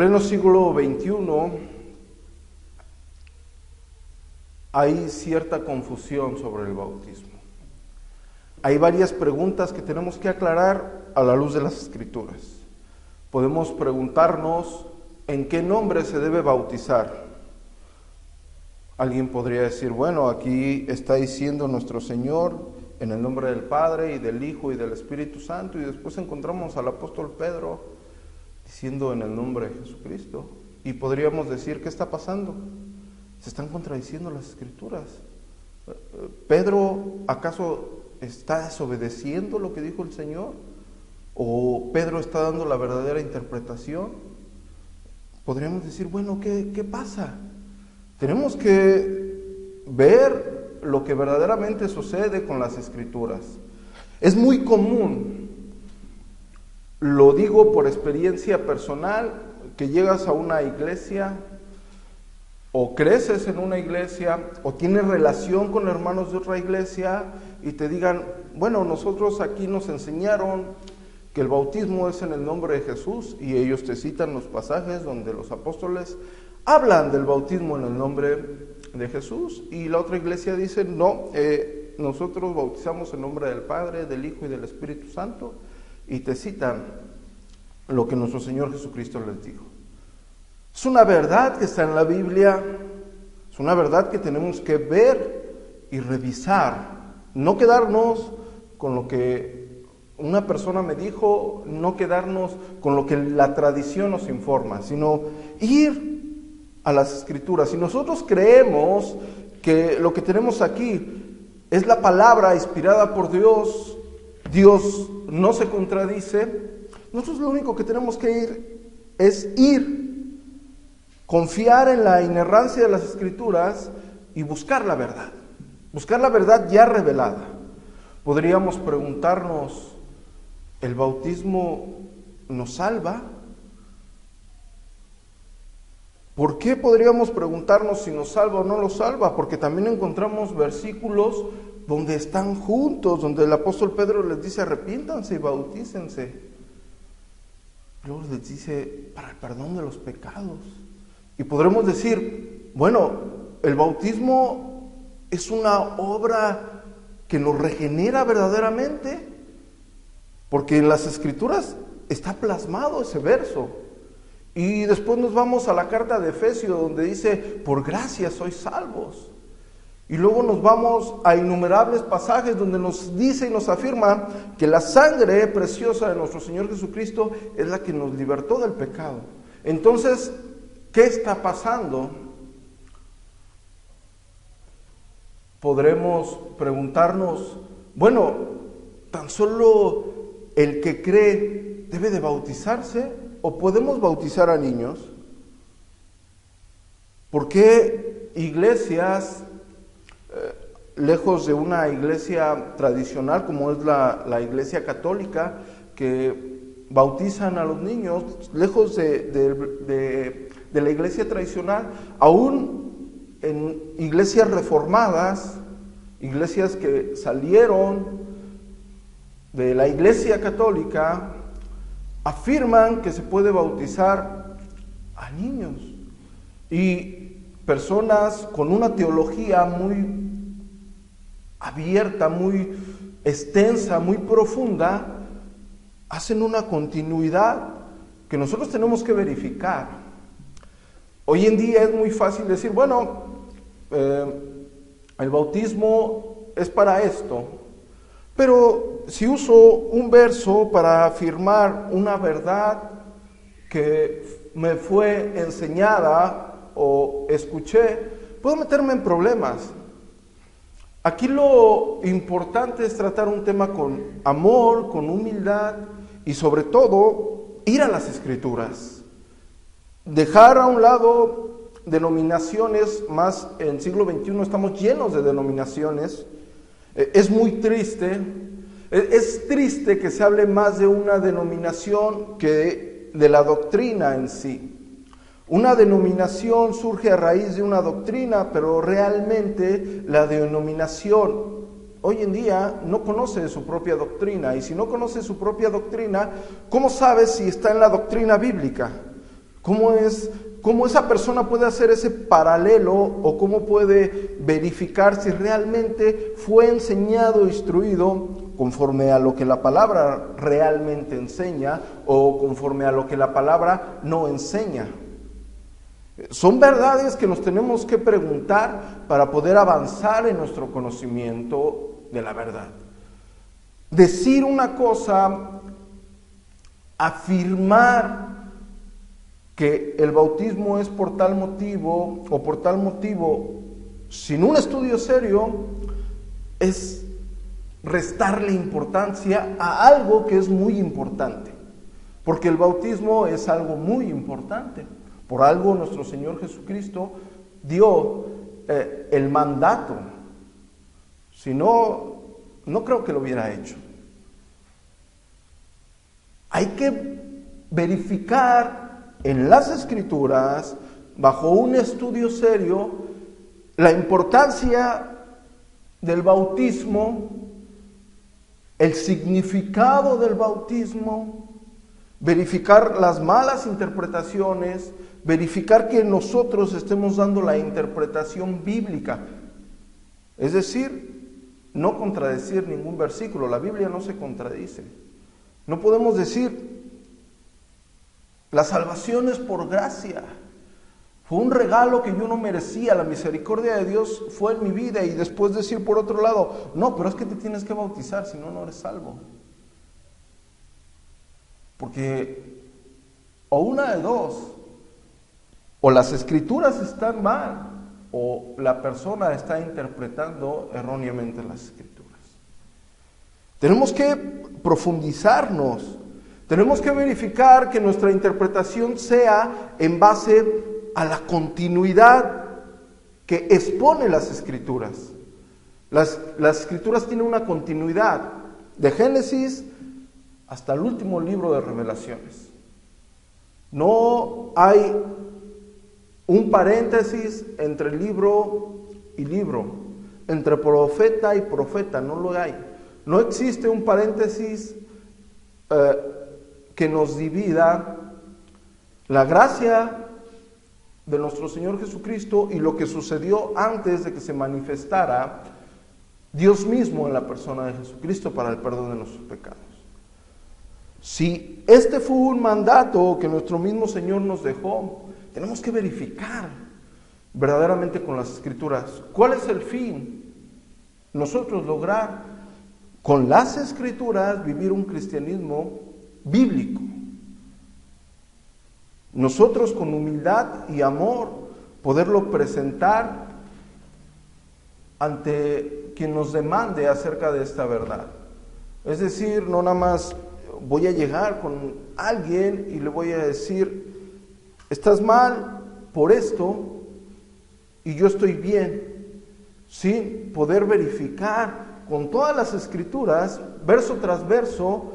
pleno siglo XXI hay cierta confusión sobre el bautismo. Hay varias preguntas que tenemos que aclarar a la luz de las Escrituras. Podemos preguntarnos en qué nombre se debe bautizar. Alguien podría decir, bueno, aquí está diciendo nuestro Señor en el nombre del Padre y del Hijo y del Espíritu Santo, y después encontramos al apóstol Pedro diciendo en el nombre de Jesucristo. Y podríamos decir, ¿qué está pasando? Se están contradiciendo las Escrituras. ¿Pedro acaso está desobedeciendo lo que dijo el Señor? ¿O Pedro está dando la verdadera interpretación? Podríamos decir, bueno, ¿qué pasa? Tenemos que ver lo que verdaderamente sucede con las Escrituras. Es muy común, lo digo por experiencia personal, que llegas a una iglesia o creces en una iglesia o tienes relación con hermanos de otra iglesia y te digan, bueno, nosotros aquí nos enseñaron que el bautismo es en el nombre de Jesús, y ellos te citan los pasajes donde los apóstoles hablan del bautismo en el nombre de Jesús, y la otra iglesia dice, no, nosotros bautizamos en nombre del Padre, del Hijo y del Espíritu Santo, y te citan lo que nuestro Señor Jesucristo les dijo. Es una verdad que está en la Biblia, es una verdad que tenemos que ver y revisar, no quedarnos con lo que una persona me dijo, no quedarnos con lo que la tradición nos informa, sino ir a las Escrituras. Si nosotros creemos que lo que tenemos aquí es la palabra inspirada por Dios, Dios no se contradice, nosotros lo único que tenemos que ir, confiar en la inerrancia de las Escrituras y buscar la verdad ya revelada. Podríamos preguntarnos, ¿el bautismo nos salva? ¿Por qué podríamos preguntarnos si nos salva o no nos salva? Porque también encontramos versículos donde están juntos, donde el apóstol Pedro les dice, arrepiéntanse y bautícense. Luego les dice, para el perdón de los pecados. Y podremos decir, bueno, el bautismo es una obra que nos regenera verdaderamente, porque en las Escrituras está plasmado ese verso. Y después nos vamos a la carta de Efesios, donde dice, por gracia sois salvos. Y luego nos vamos a innumerables pasajes donde nos dice y nos afirma que la sangre preciosa de nuestro Señor Jesucristo es la que nos libertó del pecado. Entonces, ¿qué está pasando? Podremos preguntarnos, bueno, tan solo el que cree debe de bautizarse, o podemos bautizar a niños. ¿Por qué iglesias, lejos de una iglesia tradicional como es la iglesia católica, que bautizan a los niños, lejos de la iglesia tradicional, aún en iglesias reformadas, iglesias que salieron de la iglesia católica, afirman que se puede bautizar a niños? Y personas con una teología muy abierta, muy extensa, muy profunda, hacen una continuidad que nosotros tenemos que verificar. Hoy en día es muy fácil decir, bueno, el bautismo es para esto, pero si uso un verso para afirmar una verdad que me fue enseñada o escuché, puedo meterme en problemas. Aquí lo importante es tratar un tema con amor, con humildad y sobre todo ir a las Escrituras. Dejar a un lado denominaciones, más en siglo XXI estamos llenos de denominaciones. Es muy triste, es triste que se hable más de una denominación que de la doctrina en sí. Una denominación surge a raíz de una doctrina, pero realmente la denominación hoy en día no conoce su propia doctrina, y si no conoce su propia doctrina, ¿cómo sabe si está en la doctrina bíblica? ¿Cómo esa persona puede hacer ese paralelo o cómo puede verificar si realmente fue enseñado, instruido conforme a lo que la palabra realmente enseña o conforme a lo que la palabra no enseña? Son verdades que nos tenemos que preguntar para poder avanzar en nuestro conocimiento de la verdad. Decir una cosa, afirmar que el bautismo es por tal motivo o por tal motivo, sin un estudio serio, es restarle importancia a algo que es muy importante, porque el bautismo es algo muy importante. Por algo nuestro Señor Jesucristo dio el mandato. Si no, no creo que lo hubiera hecho. Hay que verificar en las Escrituras, bajo un estudio serio, la importancia del bautismo, el significado del bautismo, verificar las malas interpretaciones, verificar que nosotros estemos dando la interpretación bíblica. Es decir, no contradecir ningún versículo. La Biblia no se contradice. No podemos decir, la salvación es por gracia. Fue un regalo que yo no merecía, la misericordia de Dios fue en mi vida, y después decir por otro lado, no, pero es que te tienes que bautizar, si no, no eres salvo. Porque o una de dos, o las Escrituras están mal, o la persona está interpretando erróneamente las Escrituras. Tenemos que profundizarnos, tenemos que verificar que nuestra interpretación sea en base a la continuidad que expone las Escrituras. Las Escrituras tienen una continuidad, de Génesis hasta el último libro de Revelaciones. No hay un paréntesis entre libro y libro, entre profeta y profeta, no lo hay. No existe un paréntesis que nos divida la gracia de nuestro Señor Jesucristo y lo que sucedió antes de que se manifestara Dios mismo en la persona de Jesucristo para el perdón de nuestros pecados. Si este fue un mandato que nuestro mismo Señor nos dejó, tenemos que verificar verdaderamente con las Escrituras. ¿Cuál es el fin? Nosotros lograr con las Escrituras vivir un cristianismo bíblico. Nosotros con humildad y amor poderlo presentar ante quien nos demande acerca de esta verdad. Es decir, no nada más voy a llegar con alguien y le voy a decir, estás mal por esto y yo estoy bien, sin poder verificar con todas las Escrituras, verso tras verso,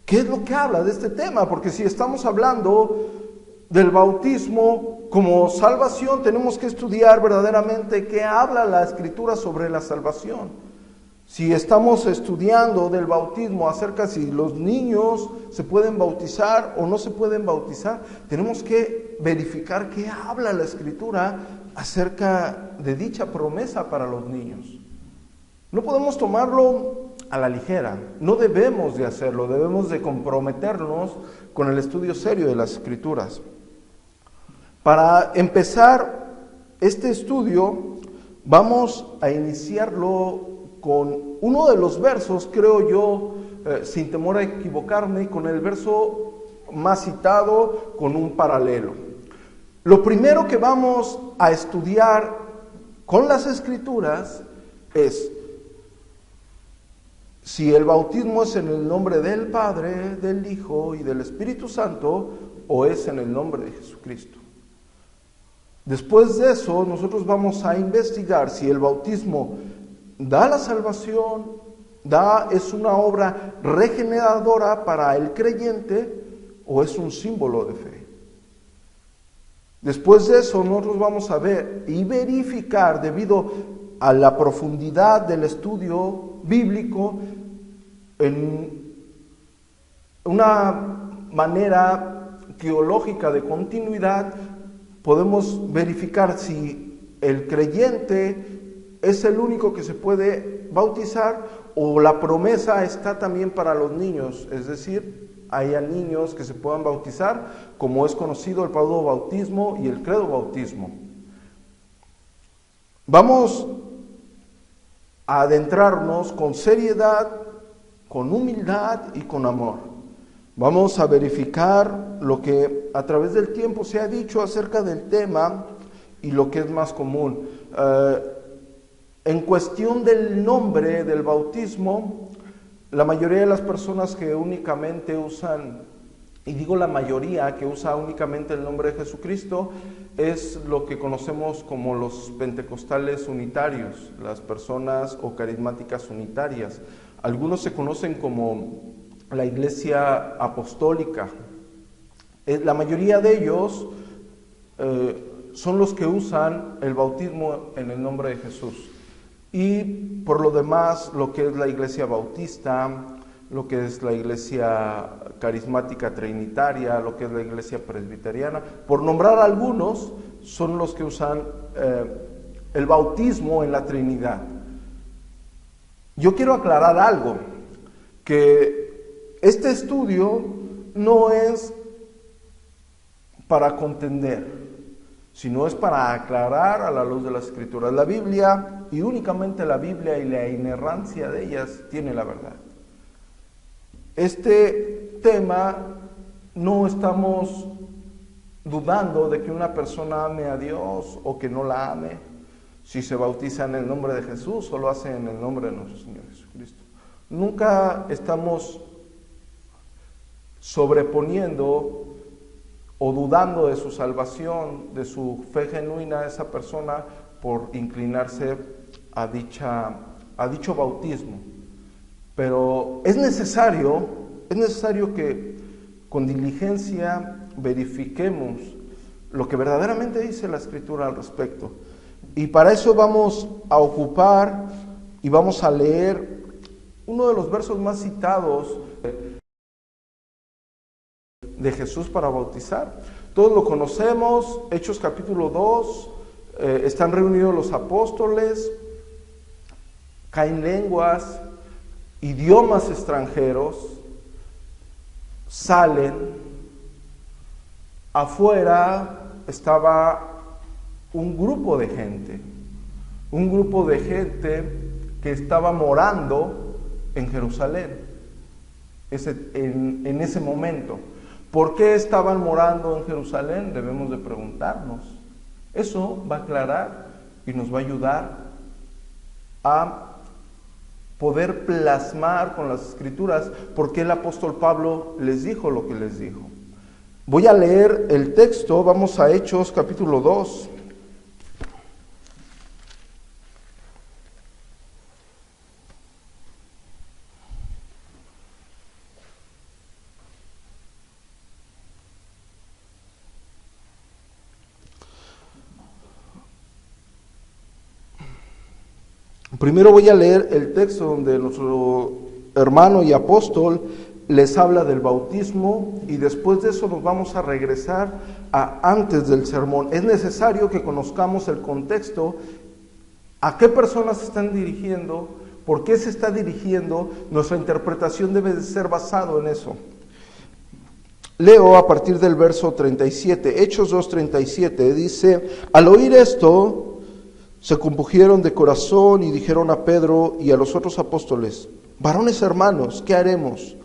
qué es lo que habla de este tema. Porque si estamos hablando del bautismo como salvación, tenemos que estudiar verdaderamente qué habla la Escritura sobre la salvación. Si estamos estudiando del bautismo acerca si los niños se pueden bautizar o no se pueden bautizar, tenemos que verificar qué habla la Escritura acerca de dicha promesa para los niños. No podemos tomarlo a la ligera, no debemos de hacerlo, debemos de comprometernos con el estudio serio de las Escrituras. Para empezar este estudio, vamos a iniciarlo con uno de los versos, creo yo, sin temor a equivocarme, con el verso más citado, con un paralelo. Lo primero que vamos a estudiar con las Escrituras es si el bautismo es en el nombre del Padre, del Hijo y del Espíritu Santo, o es en el nombre de Jesucristo. Después de eso, nosotros vamos a investigar si el bautismo da la salvación, es una obra regeneradora para el creyente, o es un símbolo de fe. Después de eso, nosotros vamos a ver y verificar, debido a la profundidad del estudio bíblico, en una manera teológica de continuidad, podemos verificar si el creyente es el único que se puede bautizar o la promesa está también para los niños, es decir, haya niños que se puedan bautizar, como es conocido el pseudo bautismo y el credo bautismo. Vamos a adentrarnos con seriedad, con humildad y con amor. Vamos a verificar lo que a través del tiempo se ha dicho acerca del tema y lo que es más común. En cuestión del nombre del bautismo, la mayoría de las personas que únicamente usan, y digo la mayoría, que usa únicamente el nombre de Jesucristo, es lo que conocemos como los pentecostales unitarios, las personas o carismáticas unitarias. Algunos se conocen como la Iglesia Apostólica. La mayoría de ellos son los que usan el bautismo en el nombre de Jesús. Y por lo demás, lo que es la Iglesia Bautista, lo que es la Iglesia Carismática Trinitaria, lo que es la Iglesia Presbiteriana, por nombrar algunos, son los que usan el bautismo en la Trinidad. Yo quiero aclarar algo, que este estudio no es para contender, sino es para aclarar a la luz de las Escrituras. La Biblia, y únicamente la Biblia y la inerrancia de ellas, tiene la verdad. Este tema no estamos dudando de que una persona ame a Dios o que no la ame, si se bautiza en el nombre de Jesús o lo hace en el nombre de nuestro Señor Jesucristo. Nunca estamos sobreponiendo o dudando de su salvación, de su fe genuina de esa persona por inclinarse a dicho bautismo. Pero es necesario que con diligencia verifiquemos lo que verdaderamente dice la Escritura al respecto. Y para eso vamos a ocupar y vamos a leer uno de los versos más citados de Jesús para bautizar. Todos lo conocemos, Hechos capítulo 2, están reunidos los apóstoles, caen lenguas, idiomas extranjeros, salen, afuera estaba un grupo de gente que estaba morando en Jerusalén, en ese momento. ¿Por qué estaban morando en Jerusalén? Debemos de preguntarnos. Eso va a aclarar y nos va a ayudar a poder plasmar con las Escrituras por qué el apóstol Pablo les dijo lo que les dijo. Voy a leer el texto, vamos a Hechos capítulo 2. Primero voy a leer el texto donde nuestro hermano y apóstol les habla del bautismo y después de eso nos vamos a regresar a antes del sermón. Es necesario que conozcamos el contexto, a qué personas se están dirigiendo, por qué se está dirigiendo. Nuestra interpretación debe de ser basado en eso. Leo a partir del verso 37, Hechos 2:37, dice: al oír esto, se compungieron de corazón y dijeron a Pedro y a los otros apóstoles: varones hermanos, ¿qué haremos?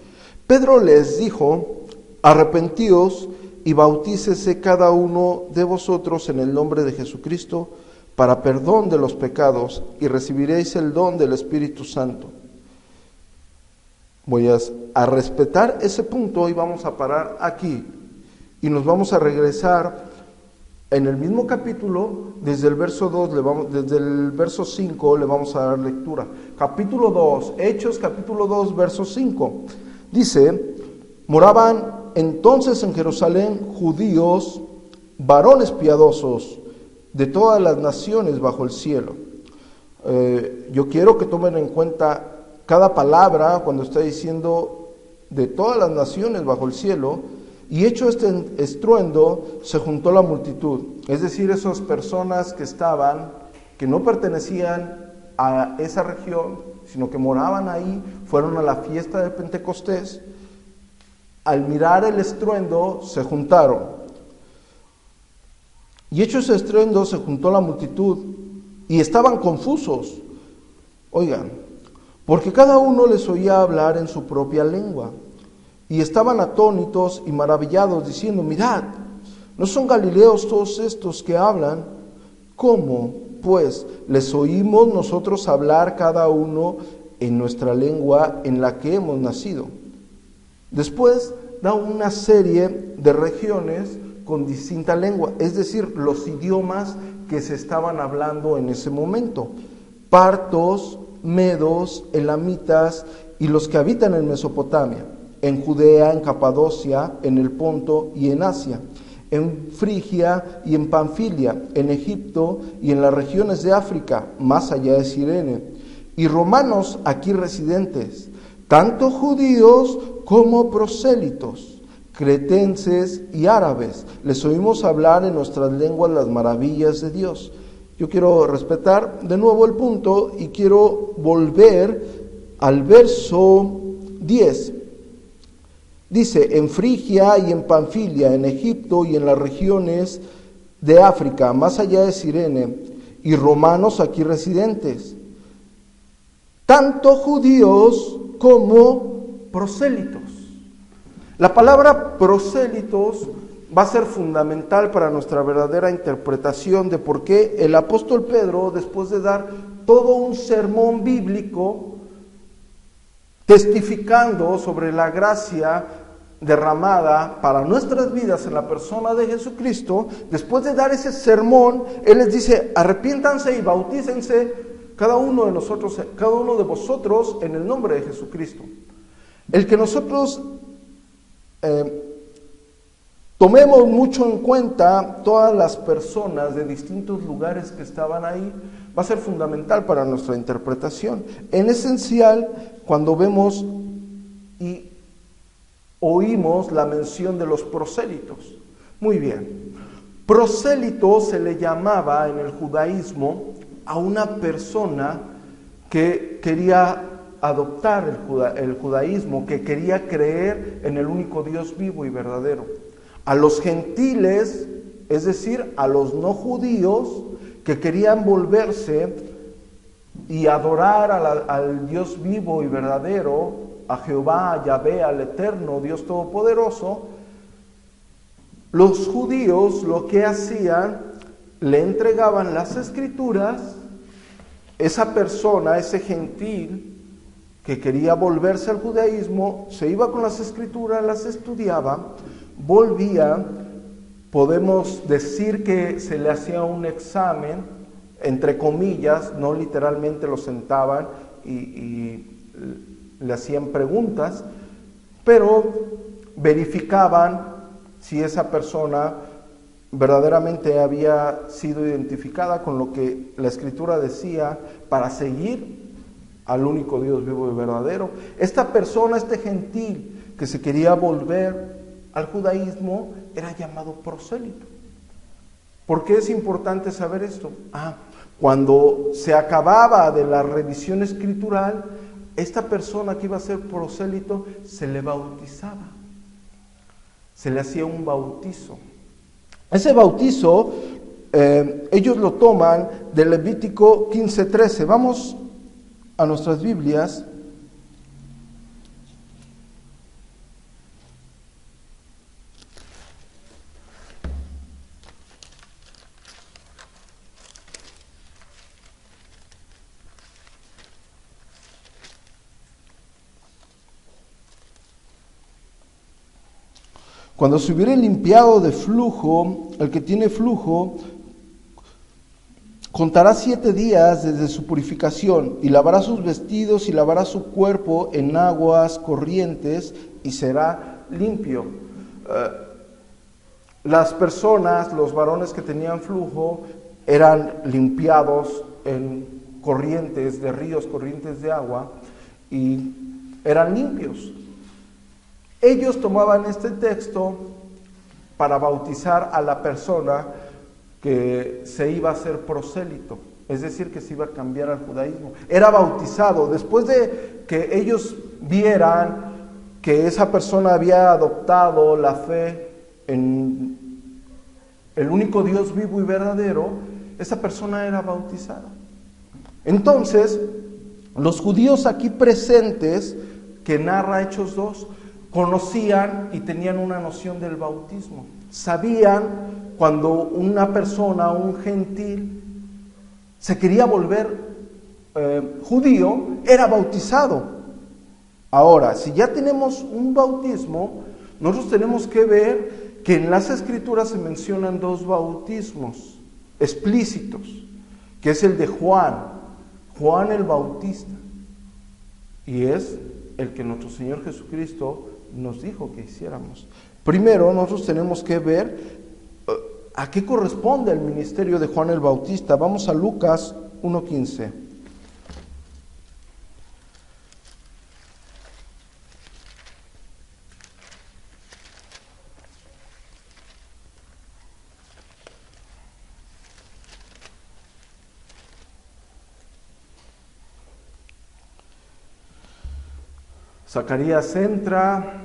Pedro les dijo: arrepentíos y bautícese cada uno de vosotros en el nombre de Jesucristo para perdón de los pecados y recibiréis el don del Espíritu Santo. Voy a respetar ese punto y vamos a parar aquí y nos vamos a regresar en el mismo capítulo, desde el verso 2, desde el verso 5 le vamos a dar lectura. Capítulo 2, Hechos capítulo 2, verso 5. Dice: moraban entonces en Jerusalén judíos, varones piadosos, de todas las naciones bajo el cielo. Yo quiero que tomen en cuenta cada palabra cuando está diciendo de todas las naciones bajo el cielo, Y hecho este estruendo, se juntó la multitud. Es decir, esas personas que no pertenecían a esa región, sino que moraban ahí, fueron a la fiesta de Pentecostés. Al mirar el estruendo, se juntaron. Y hecho ese estruendo, se juntó la multitud, y estaban confusos. Oigan, porque cada uno les oía hablar en su propia lengua. Y estaban atónitos y maravillados, diciendo: mirad, ¿no son galileos todos estos que hablan? ¿Cómo, pues, les oímos nosotros hablar cada uno en nuestra lengua en la que hemos nacido? Después da una serie de regiones con distinta lengua, es decir, los idiomas que se estaban hablando en ese momento: partos, medos, elamitas y los que habitan en Mesopotamia, en Judea, en Capadocia, en el Ponto y en Asia, en Frigia y en Panfilia, en Egipto y en las regiones de África, más allá de Cirene, y romanos aquí residentes, tanto judíos como prosélitos, cretenses y árabes. Les oímos hablar en nuestras lenguas las maravillas de Dios. Yo quiero respetar de nuevo el punto y quiero volver al verso 10. Dice: en Frigia y en Panfilia, en Egipto y en las regiones de África, más allá de Cirene, y romanos aquí residentes, tanto judíos como prosélitos. La palabra prosélitos va a ser fundamental para nuestra verdadera interpretación de por qué el apóstol Pedro, después de dar todo un sermón bíblico, testificando sobre la gracia derramada para nuestras vidas en la persona de Jesucristo, después de dar ese sermón, Él les dice: arrepiéntanse y bautícense cada uno de vosotros en el nombre de Jesucristo. El que nosotros tomemos mucho en cuenta todas las personas de distintos lugares que estaban ahí va a ser fundamental para nuestra interpretación. En esencial, cuando vemos y oímos la mención de los prosélitos. Muy bien, prosélito se le llamaba en el judaísmo a una persona que quería adoptar el judaísmo, que quería creer en el único Dios vivo y verdadero. A los gentiles, es decir, a los no judíos que querían volverse y adorar al Dios vivo y verdadero, a Jehová, a Yahvé, al eterno Dios todopoderoso, los judíos lo que hacían, le entregaban las escrituras. Esa persona, ese gentil que quería volverse al judaísmo, se iba con las escrituras, las estudiaba, volvía, podemos decir que se le hacía un examen, entre comillas, no literalmente lo sentaban y le hacían preguntas, pero verificaban si esa persona verdaderamente había sido identificada con lo que la Escritura decía para seguir al único Dios vivo y verdadero. Esta persona, este gentil que se quería volver al judaísmo, era llamado prosélito. ¿Por qué es importante saber esto? Cuando se acababa de la revisión escritural, esta persona que iba a ser prosélito se le bautizaba, se le hacía un bautizo. Ese bautizo ellos lo toman de Levítico 15:13. Vamos a nuestras Biblias. Cuando se hubiere limpiado de flujo, el que tiene flujo, contará 7 días desde su purificación, y lavará sus vestidos y lavará su cuerpo en aguas corrientes, y será limpio. Las personas, los varones que tenían flujo, eran limpiados en corrientes de ríos, corrientes de agua, y eran limpios. Ellos tomaban este texto para bautizar a la persona que se iba a hacer prosélito, es decir, que se iba a cambiar al judaísmo. Era bautizado después de que ellos vieran que esa persona había adoptado la fe en el único Dios vivo y verdadero. Esa persona era bautizada. Entonces, los judíos aquí presentes, que narra Hechos 2, conocían y tenían una noción del bautismo. Sabían cuando una persona, un gentil, se quería volver judío, era bautizado. Ahora, si ya tenemos un bautismo, nosotros tenemos que ver que en las Escrituras se mencionan dos bautismos explícitos, que es el de Juan el Bautista, y es el que nuestro Señor Jesucristo nos dijo que hiciéramos. Primero, nosotros tenemos que ver a qué corresponde el ministerio de Juan el Bautista. Vamos a Lucas 1:15. Zacarías entra,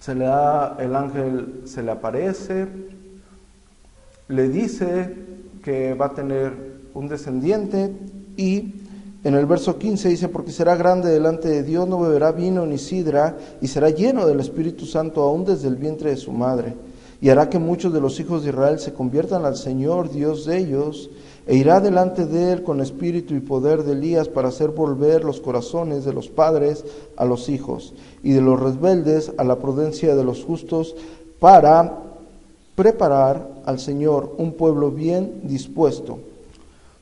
el ángel se le aparece, le dice que va a tener un descendiente, y en el verso 15 dice: porque será grande delante de Dios, no beberá vino ni sidra, y será lleno del Espíritu Santo aún desde el vientre de su madre, y hará que muchos de los hijos de Israel se conviertan al Señor, Dios de ellos, e irá delante de él con espíritu y poder de Elías, para hacer volver los corazones de los padres a los hijos, y de los rebeldes a la prudencia de los justos, para preparar al Señor un pueblo bien dispuesto.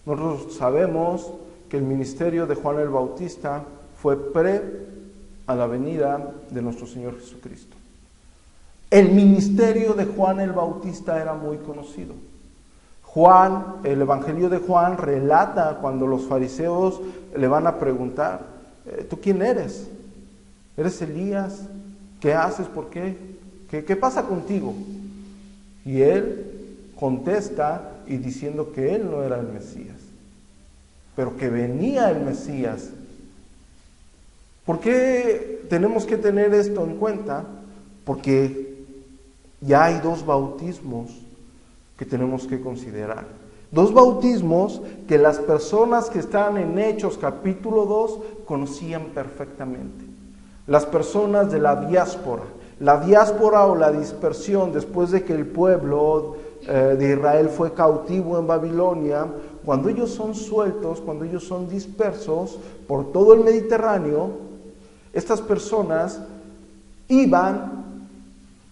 Nosotros sabemos que el ministerio de Juan el Bautista fue a la venida de nuestro Señor Jesucristo. El ministerio de Juan el Bautista era muy conocido. Juan, el Evangelio de Juan relata cuando los fariseos le van a preguntar: ¿tú quién eres? ¿Eres Elías? ¿Qué haces? ¿Por qué? ¿Qué pasa contigo? Y él contesta y diciendo que él no era el Mesías, pero que venía el Mesías. ¿Por qué tenemos que tener esto en cuenta? Porque ya hay dos bautismos que tenemos que considerar. Dos bautismos que las personas que están en Hechos capítulo 2 conocían perfectamente. Las personas de la diáspora o la dispersión, después de que el pueblo de Israel fue cautivo en Babilonia, cuando ellos son sueltos, cuando ellos son dispersos por todo el Mediterráneo, estas personas iban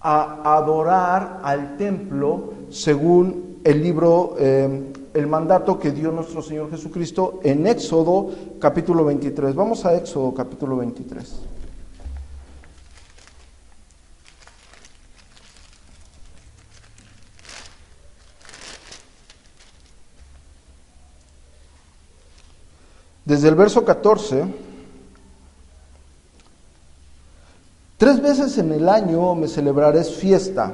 a adorar al templo según el libro, el mandato que dio nuestro Señor Jesucristo en Éxodo capítulo 23. Vamos a Éxodo capítulo 23. Desde el verso 14: 3 veces en el año me celebrarás fiesta.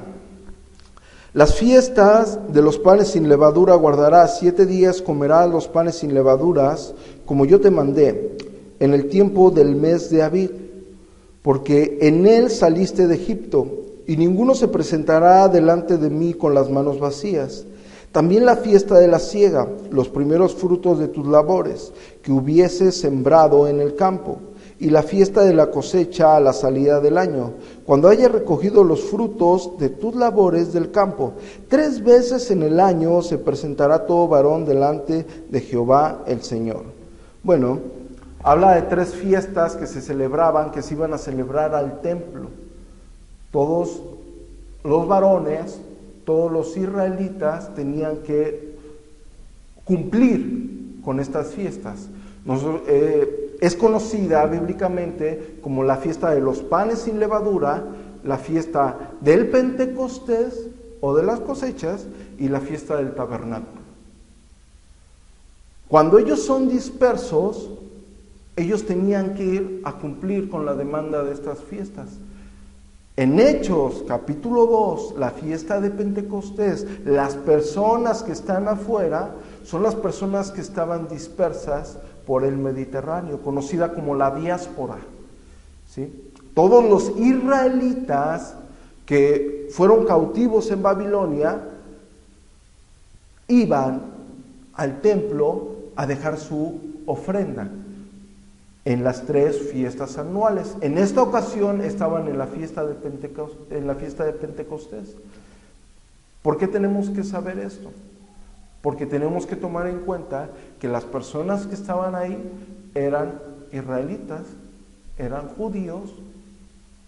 Las fiestas de los panes sin levadura guardarás, 7 días comerás los panes sin levaduras, como yo te mandé, en el tiempo del mes de Abib, porque en él saliste de Egipto, y ninguno se presentará delante de mí con las manos vacías. También la fiesta de la siega, los primeros frutos de tus labores, que hubieses sembrado en el campo, y la fiesta de la cosecha a la salida del año, cuando hayas recogido los frutos de tus labores del campo. 3 veces en el año se presentará todo varón delante de Jehová el Señor. Bueno, habla de 3 fiestas que se celebraban, que se iban a celebrar al templo. Todos los varones, todos los israelitas tenían que cumplir con estas fiestas. Es conocida bíblicamente como la fiesta de los panes sin levadura, la fiesta del Pentecostés o de las cosechas y la fiesta del tabernáculo. Cuando ellos son dispersos, ellos tenían que ir a cumplir con la demanda de estas fiestas. En Hechos capítulo 2, la fiesta de Pentecostés, las personas que están afuera son las personas que estaban dispersas por el Mediterráneo, conocida como la diáspora, ¿sí? Todos los israelitas que fueron cautivos en Babilonia iban al templo a dejar su ofrenda en las 3 fiestas anuales. En esta ocasión estaban en la fiesta de Pentecostés. ¿Por qué tenemos que saber esto? Porque tenemos que tomar en cuenta que las personas que estaban ahí eran israelitas, eran judíos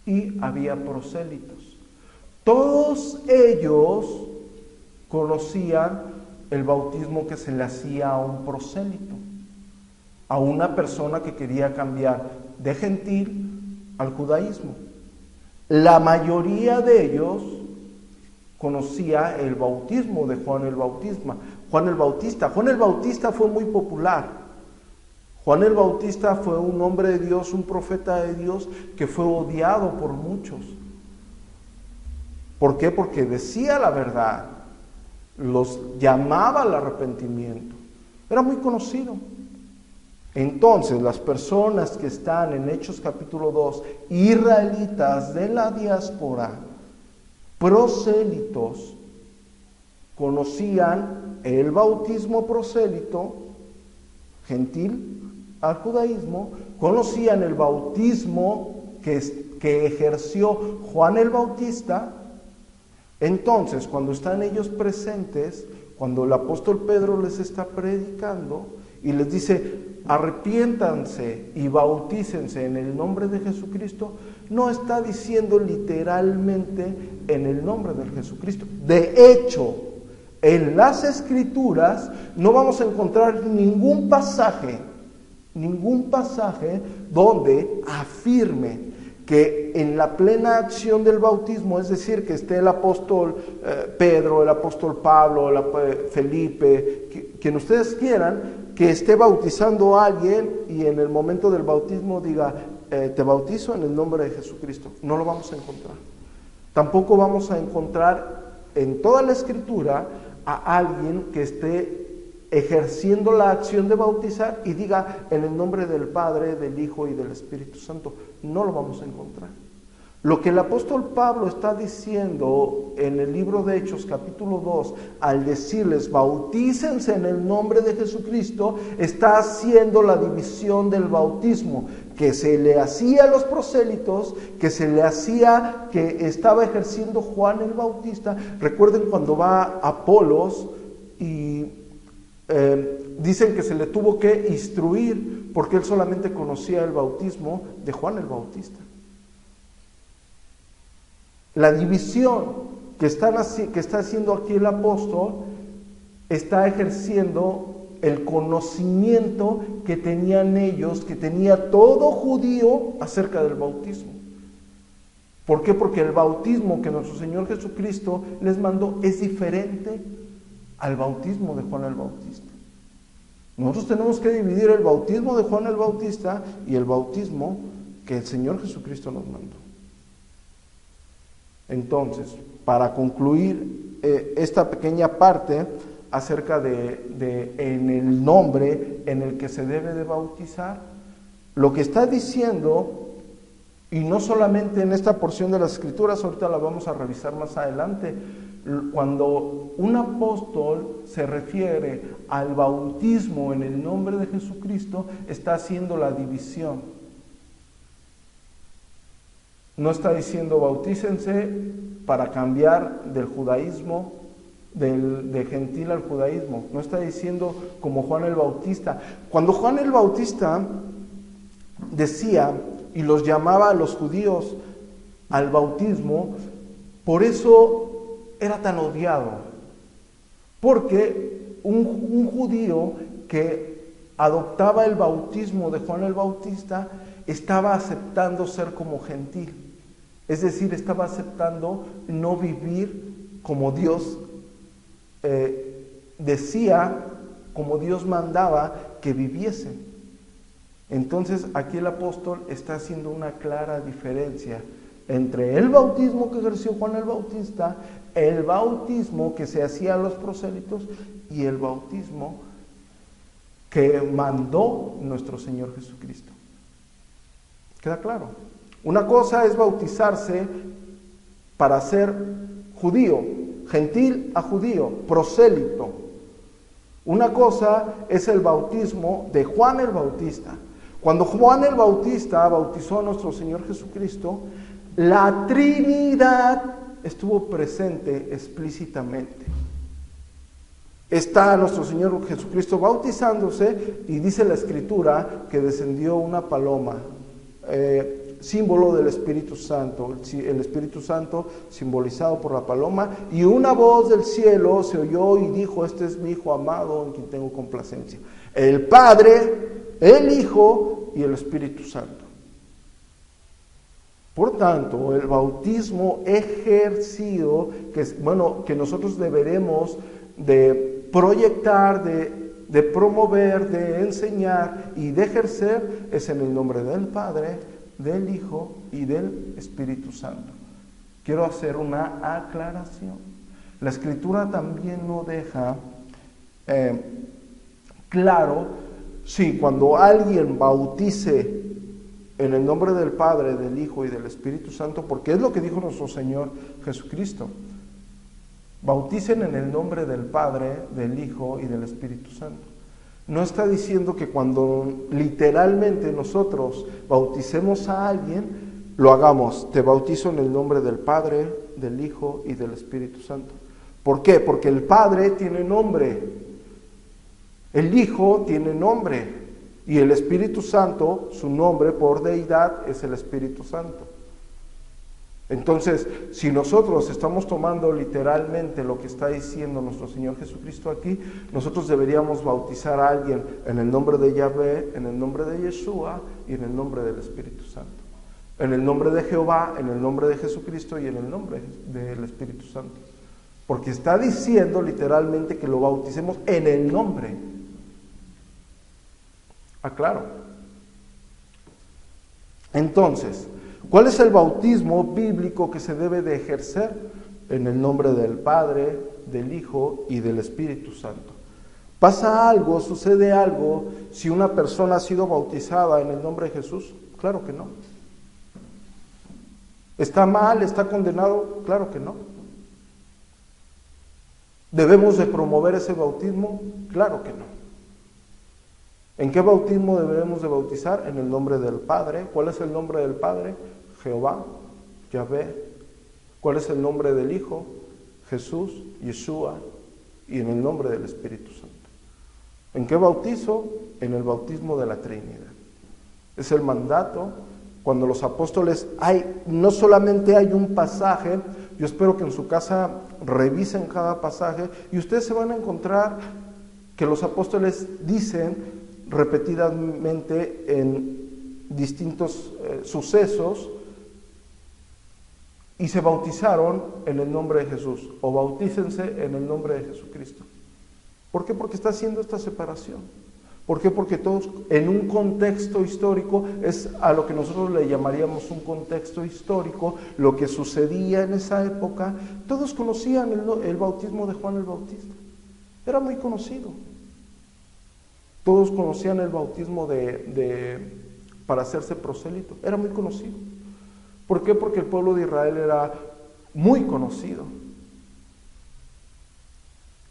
y había prosélitos. Todos ellos conocían el bautismo que se le hacía a un prosélito, a una persona que quería cambiar de gentil al judaísmo. La mayoría de ellos conocía el bautismo de Juan el Bautista. Juan el Bautista fue muy popular. Juan el Bautista fue un hombre de Dios, un profeta de Dios que fue odiado por muchos. ¿Por qué? Porque decía la verdad, los llamaba al arrepentimiento. Era muy conocido. Entonces, las personas que están en Hechos capítulo 2, israelitas de la diáspora, prosélitos, conocían el bautismo prosélito, gentil al judaísmo, conocían el bautismo que ejerció Juan el Bautista. Entonces, cuando están ellos presentes, cuando el apóstol Pedro les está predicando y les dice, arrepiéntanse y bautícense en el nombre de Jesucristo, no está diciendo literalmente en el nombre del Jesucristo. De hecho, en las Escrituras no vamos a encontrar ningún pasaje donde afirme que en la plena acción del bautismo, es decir, que esté el apóstol Pedro, el apóstol Pablo, Felipe, quien ustedes quieran, que esté bautizando a alguien y en el momento del bautismo diga, te bautizo en el nombre de Jesucristo. No lo vamos a encontrar. Tampoco vamos a encontrar en toda la Escritura a alguien que esté ejerciendo la acción de bautizar y diga en el nombre del Padre, del Hijo y del Espíritu Santo. No lo vamos a encontrar. Lo que el apóstol Pablo está diciendo en el libro de Hechos capítulo 2, al decirles bautícense en el nombre de Jesucristo, está haciendo la división del bautismo que se le hacía a los prosélitos, que se le hacía, que estaba ejerciendo Juan el Bautista. Recuerden cuando va Apolos y dicen que se le tuvo que instruir porque él solamente conocía el bautismo de Juan el Bautista. La división que está haciendo aquí el apóstol está ejerciendo el conocimiento que tenían ellos, que tenía todo judío acerca del bautismo. ¿Por qué? Porque el bautismo que nuestro Señor Jesucristo les mandó es diferente al bautismo de Juan el Bautista. Nosotros tenemos que dividir el bautismo de Juan el Bautista y el bautismo que el Señor Jesucristo nos mandó. Entonces, para concluir esta pequeña parte acerca de en el nombre en el que se debe de bautizar, lo que está diciendo, y no solamente en esta porción de las Escrituras, ahorita la vamos a revisar más adelante, cuando un apóstol se refiere al bautismo en el nombre de Jesucristo, está haciendo la división. No está diciendo bautícense para cambiar del judaísmo, de gentil al judaísmo. No está diciendo como Juan el Bautista. Cuando Juan el Bautista decía y los llamaba a los judíos al bautismo, por eso era tan odiado. Porque un judío que adoptaba el bautismo de Juan el Bautista estaba aceptando ser como gentil. Es decir, estaba aceptando no vivir como Dios decía, como Dios mandaba que viviesen. Entonces, aquí el apóstol está haciendo una clara diferencia entre el bautismo que ejerció Juan el Bautista, el bautismo que se hacía a los prosélitos y el bautismo que mandó nuestro Señor Jesucristo. ¿Queda claro? Una cosa es bautizarse para ser judío, gentil a judío, prosélito. Una cosa es el bautismo de Juan el Bautista. Cuando Juan el Bautista bautizó a nuestro Señor Jesucristo, la Trinidad estuvo presente explícitamente. Está nuestro Señor Jesucristo bautizándose y dice la Escritura que descendió una paloma, símbolo del Espíritu Santo, el Espíritu Santo simbolizado por la paloma, y una voz del cielo se oyó y dijo: este es mi Hijo amado en quien tengo complacencia. El Padre, el Hijo y el Espíritu Santo. Por tanto, el bautismo ejercido, que nosotros deberemos de proyectar, de promover, de enseñar y de ejercer, es en el nombre del Padre, del Hijo y del Espíritu Santo. Quiero hacer una aclaración. La Escritura también no deja claro si cuando alguien bautice en el nombre del Padre, del Hijo y del Espíritu Santo, porque es lo que dijo nuestro Señor Jesucristo: bauticen en el nombre del Padre, del Hijo y del Espíritu Santo. No está diciendo que cuando literalmente nosotros bauticemos a alguien, lo hagamos: te bautizo en el nombre del Padre, del Hijo y del Espíritu Santo. ¿Por qué? Porque el Padre tiene nombre, el Hijo tiene nombre, y el Espíritu Santo, su nombre por deidad es el Espíritu Santo. Entonces, si nosotros estamos tomando literalmente lo que está diciendo nuestro Señor Jesucristo aquí, nosotros deberíamos bautizar a alguien en el nombre de Yahvé, en el nombre de Yeshua y en el nombre del Espíritu Santo. En el nombre de Jehová, en el nombre de Jesucristo y en el nombre del Espíritu Santo. Porque está diciendo literalmente que lo bauticemos en el nombre. Aclaro. Entonces, ¿cuál es el bautismo bíblico que se debe de ejercer? En el nombre del Padre, del Hijo y del Espíritu Santo. ¿Pasa algo, sucede algo si una persona ha sido bautizada en el nombre de Jesús? Claro que no. ¿Está mal? ¿Está condenado? Claro que no. ¿Debemos de promover ese bautismo? Claro que no. ¿En qué bautismo debemos de bautizar? En el nombre del Padre. ¿Cuál es el nombre del Padre? Jehová, Yahvé. ¿Cuál es el nombre del Hijo? Jesús, Yeshua, y en el nombre del Espíritu Santo. ¿En qué bautizo? En el bautismo de la Trinidad. Es el mandato. Cuando los apóstoles no solamente hay un pasaje, yo espero que en su casa revisen cada pasaje y ustedes se van a encontrar que los apóstoles dicen repetidamente en distintos sucesos: y se bautizaron en el nombre de Jesús, o bautícense en el nombre de Jesucristo. ¿Por qué? Porque está haciendo esta separación. ¿Por qué? Porque todos, en un contexto histórico, es a lo que nosotros le llamaríamos un contexto histórico, lo que sucedía en esa época. Todos conocían el bautismo de Juan el Bautista, era muy conocido. Todos conocían el bautismo para hacerse prosélito, era muy conocido. ¿Por qué? Porque el pueblo de Israel era muy conocido.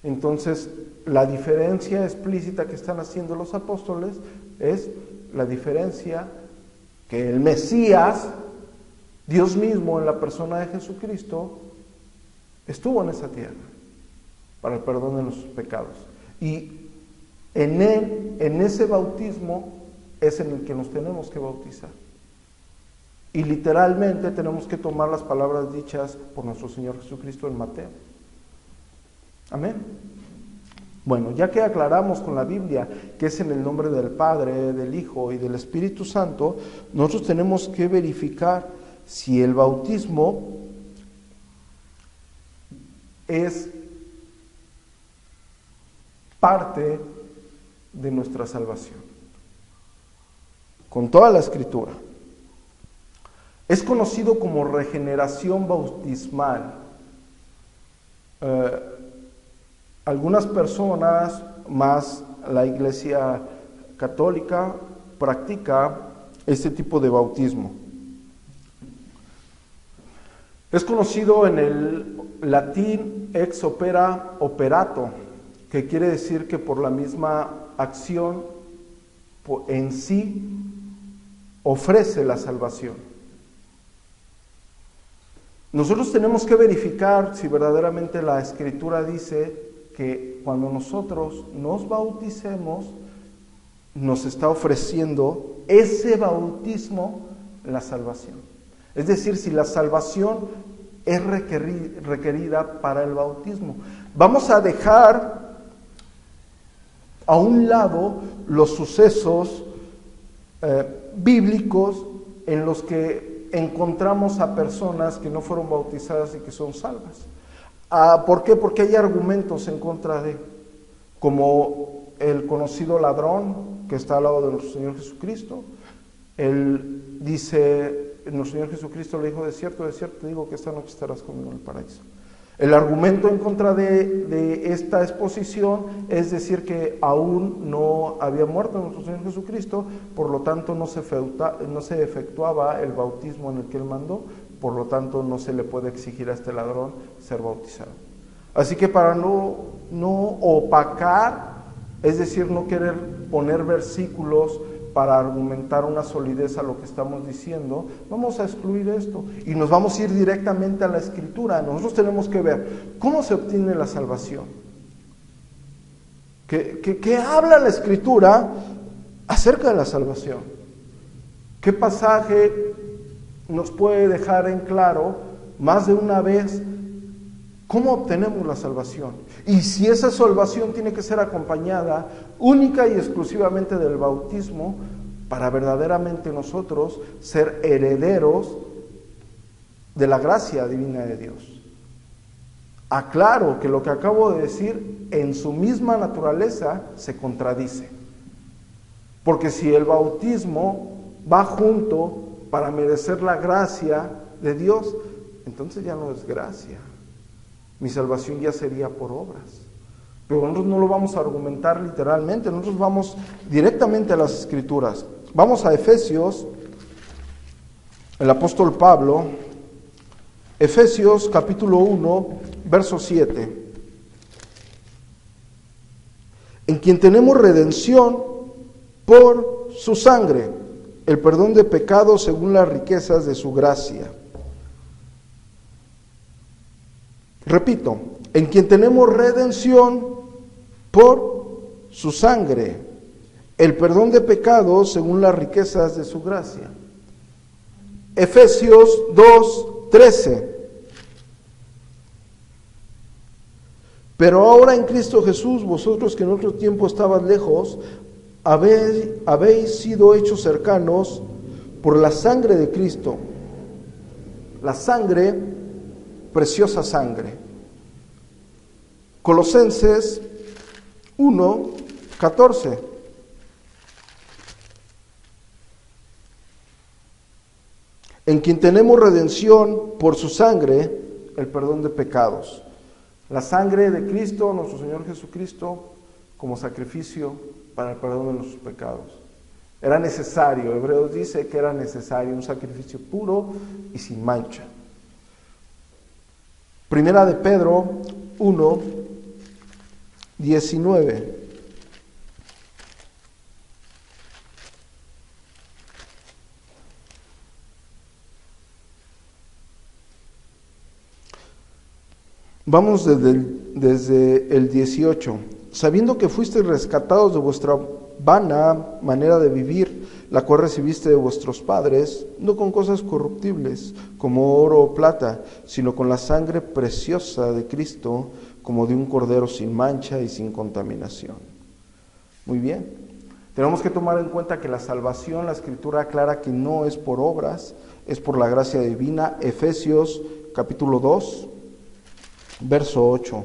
Entonces, la diferencia explícita que están haciendo los apóstoles es la diferencia que el Mesías, Dios mismo en la persona de Jesucristo, estuvo en esa tierra para el perdón de nuestros pecados. Y en él, en ese bautismo, es en el que nos tenemos que bautizar. Y literalmente tenemos que tomar las palabras dichas por nuestro Señor Jesucristo en Mateo. Amén. Bueno, ya que aclaramos con la Biblia que es en el nombre del Padre, del Hijo y del Espíritu Santo, nosotros tenemos que verificar si el bautismo es parte de nuestra salvación. Con toda la Escritura. Es conocido como regeneración bautismal. Algunas personas, más la Iglesia Católica, practica este tipo de bautismo. Es conocido en el latín ex opere operato, que quiere decir que por la misma acción en sí ofrece la salvación. Nosotros tenemos que verificar si verdaderamente la Escritura dice que cuando nosotros nos bauticemos, nos está ofreciendo ese bautismo la salvación. Es decir, si la salvación es requerida para el bautismo. Vamos a dejar a un lado los sucesos bíblicos en los que encontramos a personas que no fueron bautizadas y que son salvas. ¿Por qué? Porque hay argumentos en contra de, como el conocido ladrón que está al lado de nuestro Señor Jesucristo. Él dice, nuestro Señor Jesucristo le dijo, de cierto te digo que esta noche estarás conmigo en el paraíso. El argumento en contra de esta exposición es decir que aún no había muerto nuestro Señor Jesucristo, por lo tanto no se efectuaba el bautismo en el que Él mandó, por lo tanto no se le puede exigir a este ladrón ser bautizado. Así que para no opacar, es decir, no querer poner versículos para argumentar una solidez a lo que estamos diciendo, vamos a excluir esto y nos vamos a ir directamente a la Escritura. Nosotros tenemos que ver cómo se obtiene la salvación. ¿Qué habla la Escritura acerca de la salvación? ¿Qué pasaje nos puede dejar en claro más de una vez cómo obtenemos la salvación? Y si esa salvación tiene que ser acompañada única y exclusivamente del bautismo para verdaderamente nosotros ser herederos de la gracia divina de Dios. Aclaro que lo que acabo de decir en su misma naturaleza se contradice. Porque si el bautismo va junto para merecer la gracia de Dios, entonces ya no es gracia. Mi salvación ya sería por obras. Pero nosotros no lo vamos a argumentar literalmente, nosotros vamos directamente a las Escrituras. Vamos a Efesios, el apóstol Pablo, Efesios capítulo 1, verso 7. En quien tenemos redención por su sangre, el perdón de pecados según las riquezas de su gracia. Repito, en quien tenemos redención por su sangre, el perdón de pecados según las riquezas de su gracia. Efesios 2:13. Pero ahora en Cristo Jesús, vosotros que en otro tiempo estabais lejos, habéis sido hechos cercanos por la sangre de Cristo. La sangre, preciosa sangre. Colosenses 1:14. En quien tenemos redención por su sangre, el perdón de pecados. La sangre de Cristo, nuestro Señor Jesucristo, como sacrificio para el perdón de nuestros pecados. Era necesario, Hebreos dice que era necesario un sacrificio puro y sin mancha. Primera de Pedro 1:19. Vamos desde el 18. Sabiendo que fuisteis rescatados de vuestra vana manera de vivir, la cual recibiste de vuestros padres, no con cosas corruptibles, como oro o plata, sino con la sangre preciosa de Cristo, como de un cordero sin mancha y sin contaminación. Muy bien. Tenemos que tomar en cuenta que la salvación, la Escritura aclara que no es por obras, es por la gracia divina. Efesios capítulo 2, verso 8.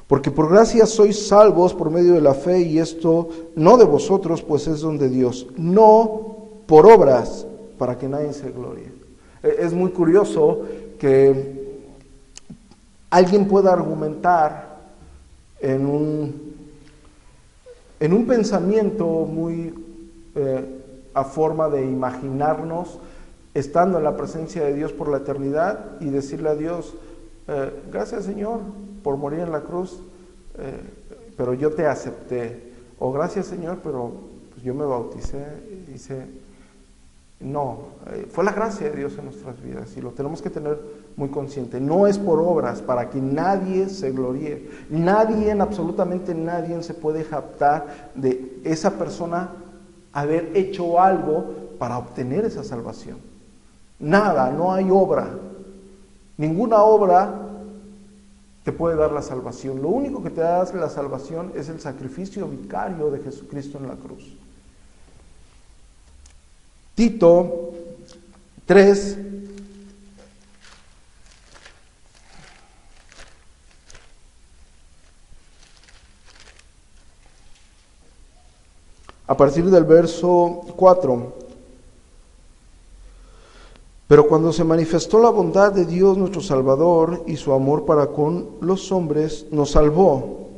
Porque por gracia sois salvos por medio de la fe, y esto no de vosotros, pues es don de Dios, no por obras, para que nadie se gloríe. Es muy curioso que alguien pueda argumentar en un pensamiento muy a forma de imaginarnos estando en la presencia de Dios por la eternidad y decirle a Dios, gracias Señor por morir en la cruz, pero yo te acepté, o gracias Señor, pero pues, yo me bauticé. Y dice, no, fue la gracia de Dios en nuestras vidas y lo tenemos que tener muy consciente. No es por obras para que nadie se gloríe. Nadie, absolutamente nadie se puede jactar de esa persona haber hecho algo para obtener esa salvación. Nada, no hay obra. Ninguna obra te puede dar la salvación. Lo único que te da la salvación es el sacrificio vicario de Jesucristo en la cruz. Tito 3, a partir del verso 4. Pero cuando se manifestó la bondad de Dios nuestro Salvador y su amor para con los hombres, nos salvó,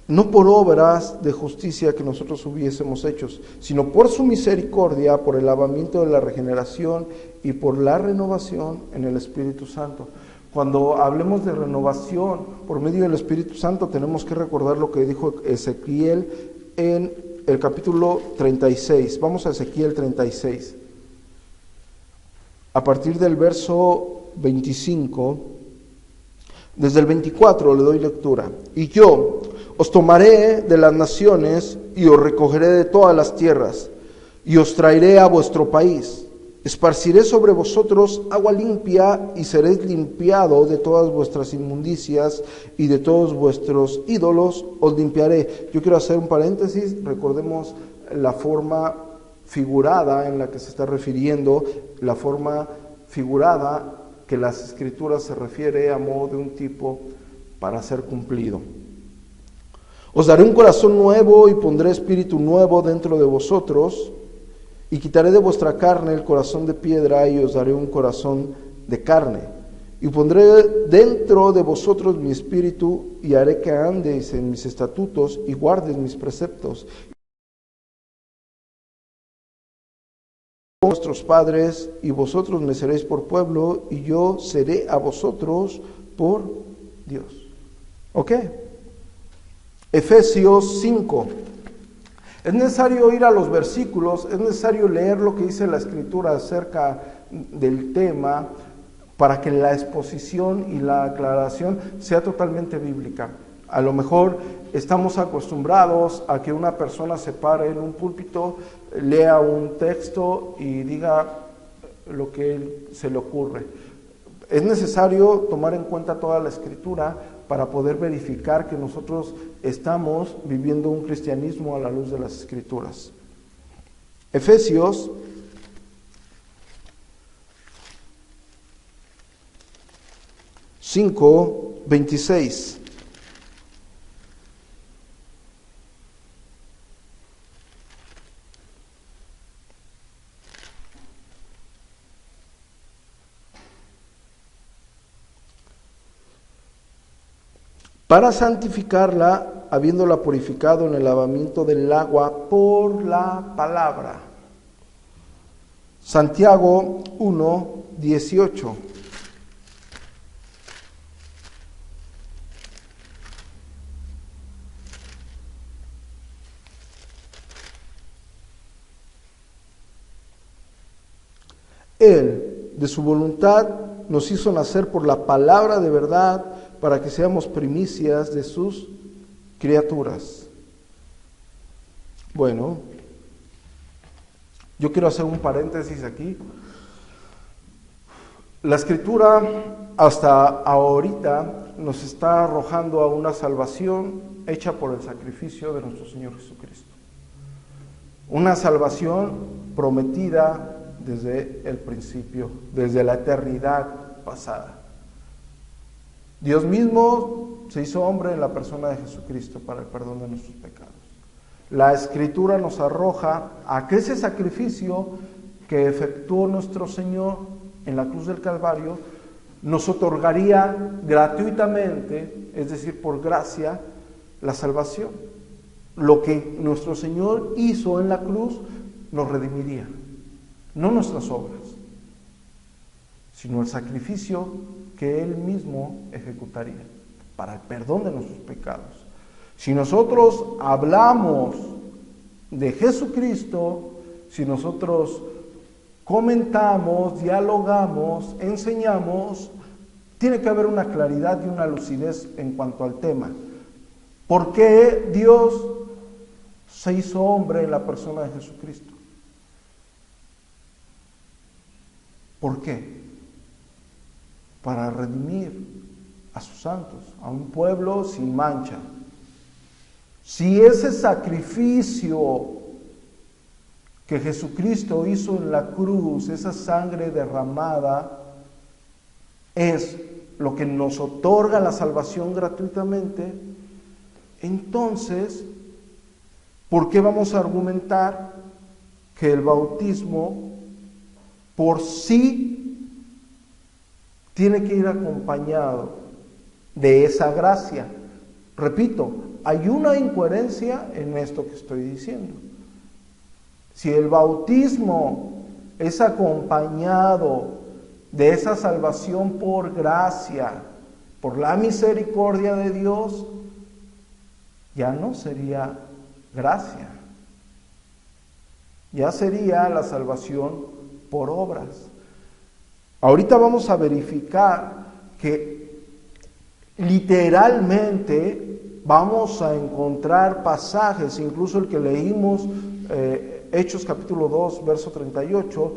no por obras de justicia que nosotros hubiésemos hecho, sino por su misericordia, por el lavamiento de la regeneración y por la renovación en el Espíritu Santo. Cuando hablemos de renovación por medio del Espíritu Santo, tenemos que recordar lo que dijo Ezequiel en el capítulo 36. Vamos a Ezequiel 36. A partir del verso 25, desde el 24 le doy lectura. Y yo os tomaré de las naciones y os recogeré de todas las tierras y os traeré a vuestro país. Esparciré sobre vosotros agua limpia y seréis limpiado de todas vuestras inmundicias y de todos vuestros ídolos os limpiaré. Yo quiero hacer un paréntesis, recordemos la forma figurada en la que se está refiriendo, la forma figurada que las Escrituras se refiere a modo de un tipo para ser cumplido. Os daré un corazón nuevo y pondré espíritu nuevo dentro de vosotros y quitaré de vuestra carne el corazón de piedra y os daré un corazón de carne. Y pondré dentro de vosotros mi espíritu y haré que andéis en mis estatutos y guardéis mis preceptos. Vuestros padres y vosotros me seréis por pueblo y yo seré a vosotros por Dios. ¿Ok? Efesios 5. Es necesario ir a los versículos, es necesario leer lo que dice la Escritura acerca del tema para que la exposición y la aclaración sea totalmente bíblica. A lo mejor estamos acostumbrados a que una persona se pare en un púlpito, lea un texto y diga lo que se le ocurre. Es necesario tomar en cuenta toda la Escritura para poder verificar que nosotros estamos viviendo un cristianismo a la luz de las Escrituras. Efesios 5:26. Para santificarla, habiéndola purificado en el lavamiento del agua por la palabra. Santiago 1:18. Él, de su voluntad, nos hizo nacer por la palabra de verdad, para que seamos primicias de sus criaturas. Bueno, yo quiero hacer un paréntesis aquí. La Escritura hasta ahorita nos está arrojando a una salvación hecha por el sacrificio de nuestro Señor Jesucristo. Una salvación prometida desde el principio, desde la eternidad pasada. Dios mismo se hizo hombre en la persona de Jesucristo para el perdón de nuestros pecados. La Escritura nos arroja a que ese sacrificio que efectuó nuestro Señor en la cruz del Calvario nos otorgaría gratuitamente, es decir, por gracia, la salvación. Lo que nuestro Señor hizo en la cruz nos redimiría, no nuestras obras, sino el sacrificio que Él mismo ejecutaría para el perdón de nuestros pecados. Si nosotros hablamos de Jesucristo, si nosotros comentamos, dialogamos, enseñamos, tiene que haber una claridad y una lucidez en cuanto al tema. ¿Por qué Dios se hizo hombre en la persona de Jesucristo? ¿Por qué? Para redimir a sus santos, a un pueblo sin mancha. Si ese sacrificio que Jesucristo hizo en la cruz, esa sangre derramada, es lo que nos otorga la salvación gratuitamente, entonces, ¿por qué vamos a argumentar que el bautismo por sí tiene que ir acompañado de esa gracia? Repito, hay una incoherencia en esto que estoy diciendo. Si el bautismo es acompañado de esa salvación por gracia, por la misericordia de Dios, ya no sería gracia, ya sería la salvación por obras. Ahorita vamos a verificar que literalmente vamos a encontrar pasajes, incluso el que leímos, Hechos capítulo 2, verso 38,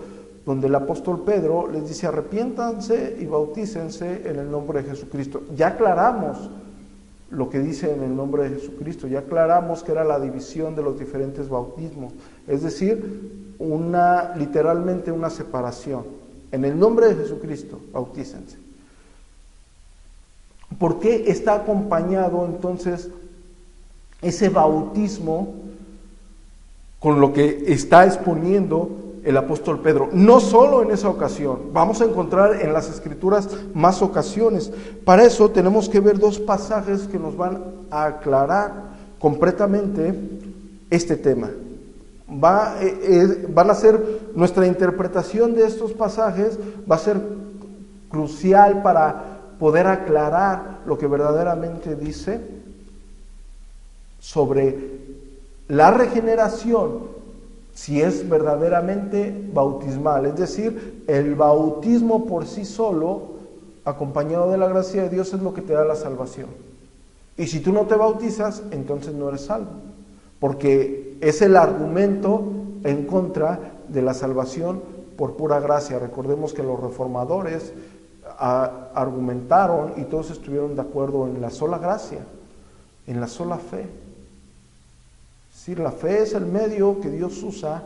donde el apóstol Pedro les dice: arrepiéntanse y bautícense en el nombre de Jesucristo. Ya aclaramos lo que dice en el nombre de Jesucristo, ya aclaramos que era la división de los diferentes bautismos, es decir, literalmente una separación. En el nombre de Jesucristo, bautícense. ¿Por qué está acompañado entonces ese bautismo con lo que está exponiendo el apóstol Pedro? No solo en esa ocasión, vamos a encontrar en las Escrituras más ocasiones. Para eso tenemos que ver dos pasajes que nos van a aclarar completamente este tema. Van a ser, nuestra interpretación de estos pasajes va a ser crucial para poder aclarar lo que verdaderamente dice sobre la regeneración, si es verdaderamente bautismal, es decir, el bautismo por sí solo, acompañado de la gracia de Dios, es lo que te da la salvación. Y si tú no te bautizas, entonces no eres salvo, porque es el argumento en contra de la salvación por pura gracia. Recordemos que los reformadores argumentaron y todos estuvieron de acuerdo en la sola gracia, en la sola fe. Es decir, la fe es el medio que Dios usa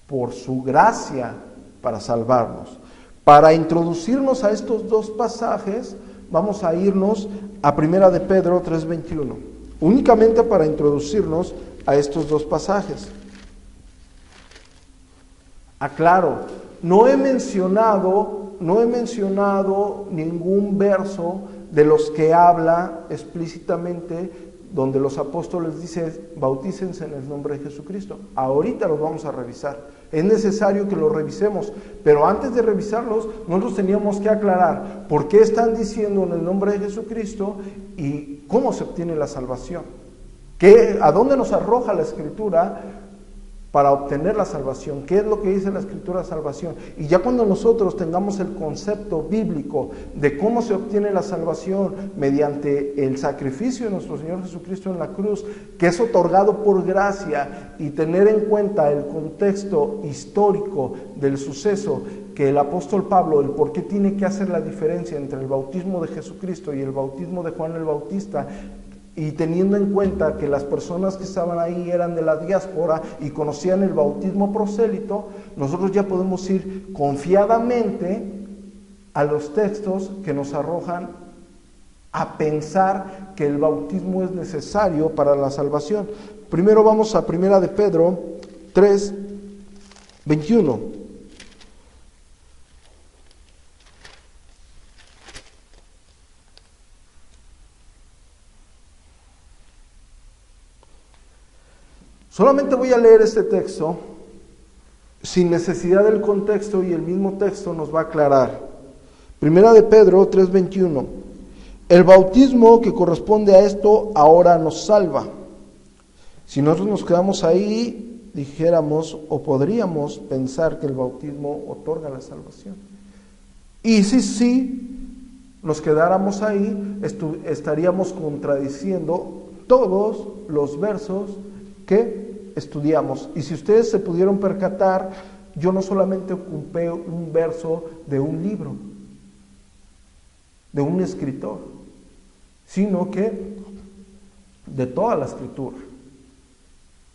por su gracia para salvarnos. Para introducirnos a estos dos pasajes, vamos a irnos a 1 de Pedro 3:21, únicamente para introducirnos a estos dos pasajes. Aclaro, no he mencionado ningún verso de los que habla explícitamente donde los apóstoles dicen: bautícense en el nombre de Jesucristo. Ahorita los vamos a revisar. Es necesario que los revisemos, pero antes de revisarlos, nosotros teníamos que aclarar por qué están diciendo en el nombre de Jesucristo y cómo se obtiene la salvación. ¿A dónde nos arroja la Escritura para obtener la salvación? ¿Qué es lo que dice la Escritura de salvación? Y ya cuando nosotros tengamos el concepto bíblico de cómo se obtiene la salvación mediante el sacrificio de nuestro Señor Jesucristo en la cruz, que es otorgado por gracia, y tener en cuenta el contexto histórico del suceso, que el apóstol Pablo, el por qué tiene que hacer la diferencia entre el bautismo de Jesucristo y el bautismo de Juan el Bautista, y teniendo en cuenta que las personas que estaban ahí eran de la diáspora y conocían el bautismo prosélito, nosotros ya podemos ir confiadamente a los textos que nos arrojan a pensar que el bautismo es necesario para la salvación. Primero vamos a 1 de Pedro 3, 21. Solamente voy a leer este texto sin necesidad del contexto, y el mismo texto nos va a aclarar. Primera de Pedro 3:21. El bautismo que corresponde a esto ahora nos salva. Si nosotros nos quedamos ahí, dijéramos o podríamos pensar que el bautismo otorga la salvación. Y si nos quedáramos ahí, estaríamos contradiciendo todos los versos que estudiamos. Y si ustedes se pudieron percatar, yo no solamente ocupé un verso de un libro, de un escritor, sino que de toda la escritura,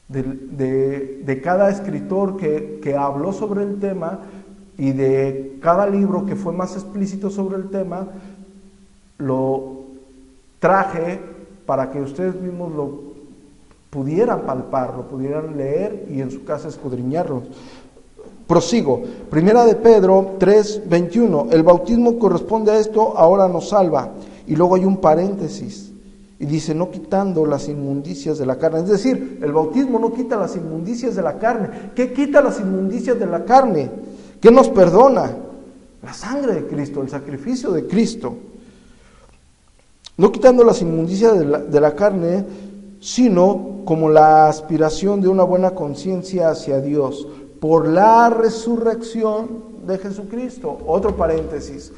de cada escritor que habló sobre el tema, y de cada libro que fue más explícito sobre el tema, lo traje para que ustedes mismos lo pudieran palpar, lo pudieran leer y en su casa escudriñarlo. Prosigo. Primera de Pedro 3:21. El bautismo corresponde a esto, ahora nos salva. Y luego hay un paréntesis y dice, no quitando las inmundicias de la carne. Es decir, el bautismo no quita las inmundicias de la carne. ¿Qué quita las inmundicias de la carne? ¿Qué nos perdona? La sangre de Cristo, el sacrificio de Cristo. No quitando las inmundicias de la carne, sino como la aspiración de una buena conciencia hacia Dios, por la resurrección de Jesucristo. Otro paréntesis.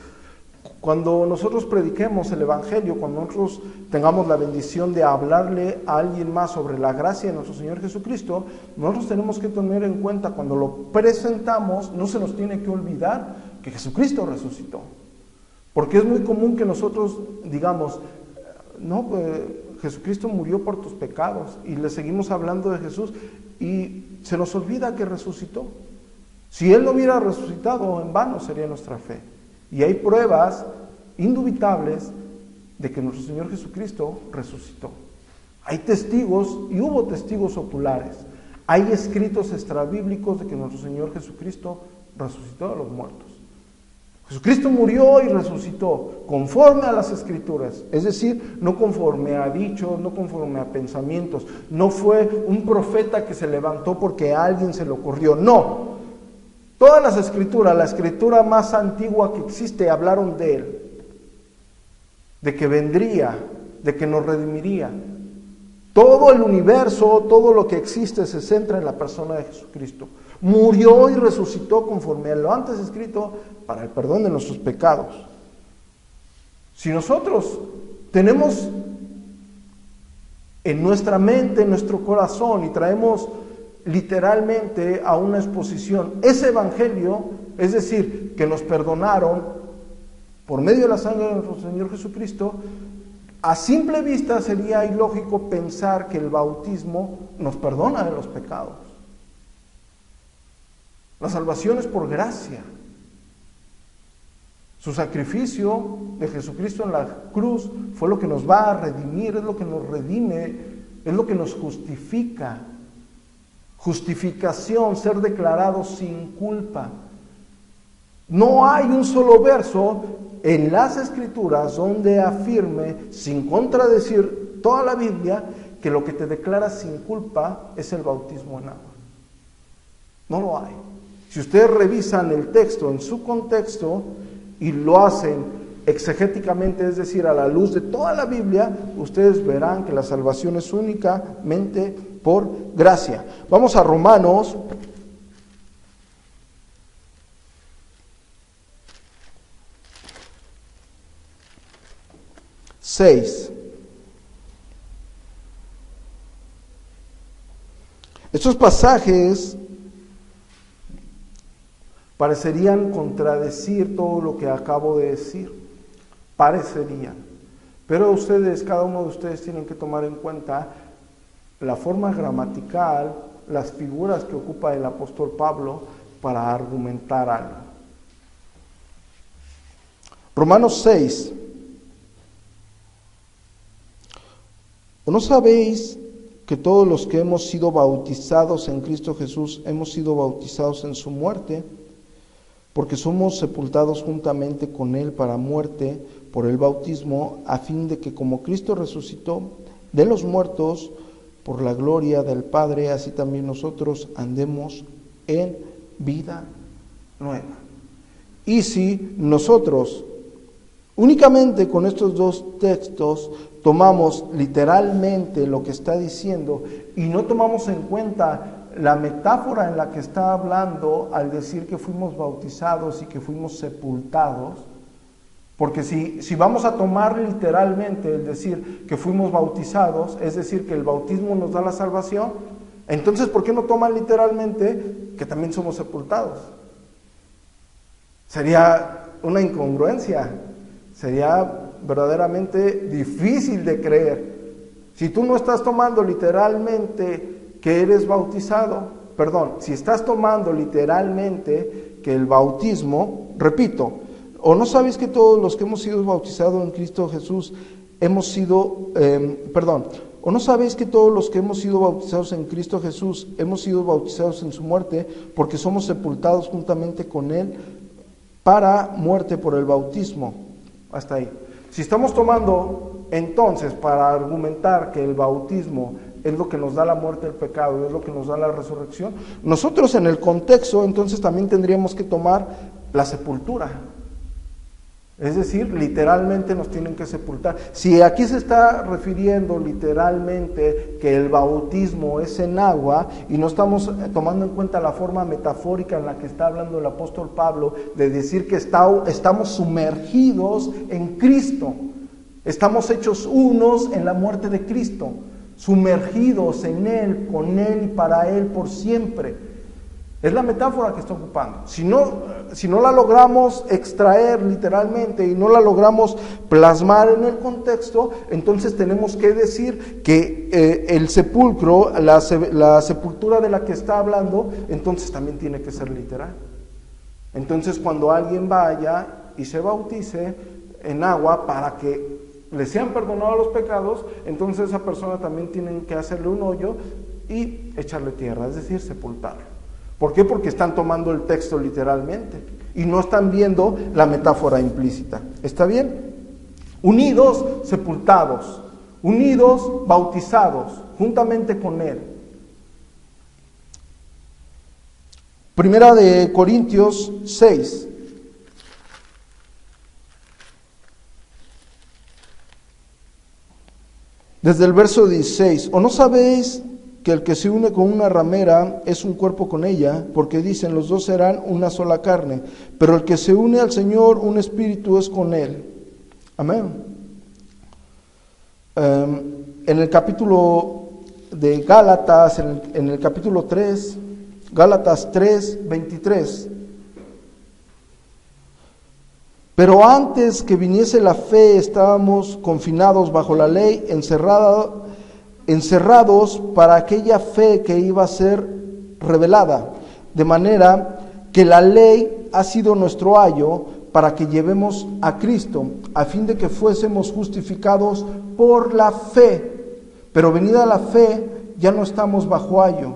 Cuando nosotros prediquemos el Evangelio, cuando nosotros tengamos la bendición de hablarle a alguien más sobre la gracia de nuestro Señor Jesucristo, nosotros tenemos que tener en cuenta, cuando lo presentamos, no se nos tiene que olvidar que Jesucristo resucitó. Porque es muy común que nosotros digamos, no, pues Jesucristo murió por tus pecados, y le seguimos hablando de Jesús y se nos olvida que resucitó. Si Él no hubiera resucitado, en vano sería nuestra fe. Y hay pruebas indubitables de que nuestro Señor Jesucristo resucitó. Hay testigos, y hubo testigos oculares. Hay escritos extrabíblicos de que nuestro Señor Jesucristo resucitó de los muertos. Jesucristo murió y resucitó conforme a las Escrituras, es decir, no conforme a dichos, no conforme a pensamientos. No fue un profeta que se levantó porque a alguien se le ocurrió, no. Todas las Escrituras, la Escritura más antigua que existe, hablaron de Él, de que vendría, de que nos redimiría. Todo el universo, todo lo que existe se centra en la persona de Jesucristo. Murió y resucitó conforme a lo antes escrito para el perdón de nuestros pecados. Si nosotros tenemos en nuestra mente, en nuestro corazón, y traemos literalmente a una exposición ese evangelio, es decir, que nos perdonaron por medio de la sangre de nuestro Señor Jesucristo, a simple vista sería ilógico pensar que el bautismo nos perdona de los pecados. La salvación es por gracia. Su sacrificio de Jesucristo en la cruz fue lo que nos va a redimir, es lo que nos redime, es lo que nos justifica. Justificación, ser declarado sin culpa. No hay un solo verso en las Escrituras donde afirme, sin contradecir toda la Biblia, que lo que te declara sin culpa es el bautismo en agua. No lo hay. Si ustedes revisan el texto en su contexto y lo hacen exegéticamente, es decir, a la luz de toda la Biblia, ustedes verán que la salvación es únicamente por gracia. Vamos a Romanos 6. Estos pasajes parecerían contradecir todo lo que acabo de decir. Parecerían. Pero ustedes, cada uno de ustedes, tienen que tomar en cuenta la forma gramatical, las figuras que ocupa el apóstol Pablo para argumentar algo. Romanos 6. ¿No sabéis que todos los que hemos sido bautizados en Cristo Jesús hemos sido bautizados en su muerte, porque somos sepultados juntamente con Él para muerte por el bautismo, a fin de que como Cristo resucitó de los muertos por la gloria del Padre, así también nosotros andemos en vida nueva. Y si nosotros únicamente con estos dos textos tomamos literalmente lo que está diciendo y no tomamos en cuenta la metáfora en la que está hablando al decir que fuimos bautizados y que fuimos sepultados, porque si vamos a tomar literalmente el decir que fuimos bautizados, es decir, que el bautismo nos da la salvación, entonces ¿por qué no toman literalmente que también somos sepultados? Sería una incongruencia, sería verdaderamente difícil de creer. Si tú no estás tomando literalmente que eres bautizado, si estás tomando literalmente que el bautismo, repito, ¿o no sabéis que todos los que hemos sido bautizados en Cristo Jesús hemos sido, ¿o no sabéis que todos los que hemos sido bautizados en Cristo Jesús hemos sido bautizados en su muerte, porque somos sepultados juntamente con Él para muerte por el bautismo? Hasta ahí. Si estamos tomando entonces para argumentar que el bautismo es lo que nos da la muerte del pecado, es lo que nos da la resurrección, nosotros en el contexto entonces también tendríamos que tomar la sepultura. Es decir, literalmente nos tienen que sepultar. Si aquí se está refiriendo literalmente que el bautismo es en agua y no estamos tomando en cuenta la forma metafórica en la que está hablando el apóstol Pablo de decir que estamos sumergidos en Cristo, estamos hechos unos en la muerte de Cristo, sumergidos en Él, con Él y para Él por siempre. Es la metáfora que está ocupando. Si no la logramos extraer literalmente y no la logramos plasmar en el contexto, entonces tenemos que decir que el sepulcro, la sepultura de la que está hablando, entonces también tiene que ser literal. Entonces cuando alguien vaya y se bautice en agua para que le sean perdonados los pecados, entonces esa persona también tiene que hacerle un hoyo y echarle tierra, es decir, sepultarlo. ¿Por qué? Porque están tomando el texto literalmente y no están viendo la metáfora implícita. ¿Está bien? Unidos, sepultados, unidos, bautizados, juntamente con Él. Primera de Corintios 6. Desde el verso 16, ¿o no sabéis que el que se une con una ramera es un cuerpo con ella? Porque dicen, los dos serán una sola carne, pero el que se une al Señor, un espíritu es con Él. Amén. En el capítulo de Gálatas, en el capítulo 3, Gálatas 3, 23. Pero antes que viniese la fe, estábamos confinados bajo la ley, encerrados para aquella fe que iba a ser revelada, de manera que la ley ha sido nuestro ayo para que llevemos a Cristo, a fin de que fuésemos justificados por la fe. Pero venida la fe, ya no estamos bajo ayo,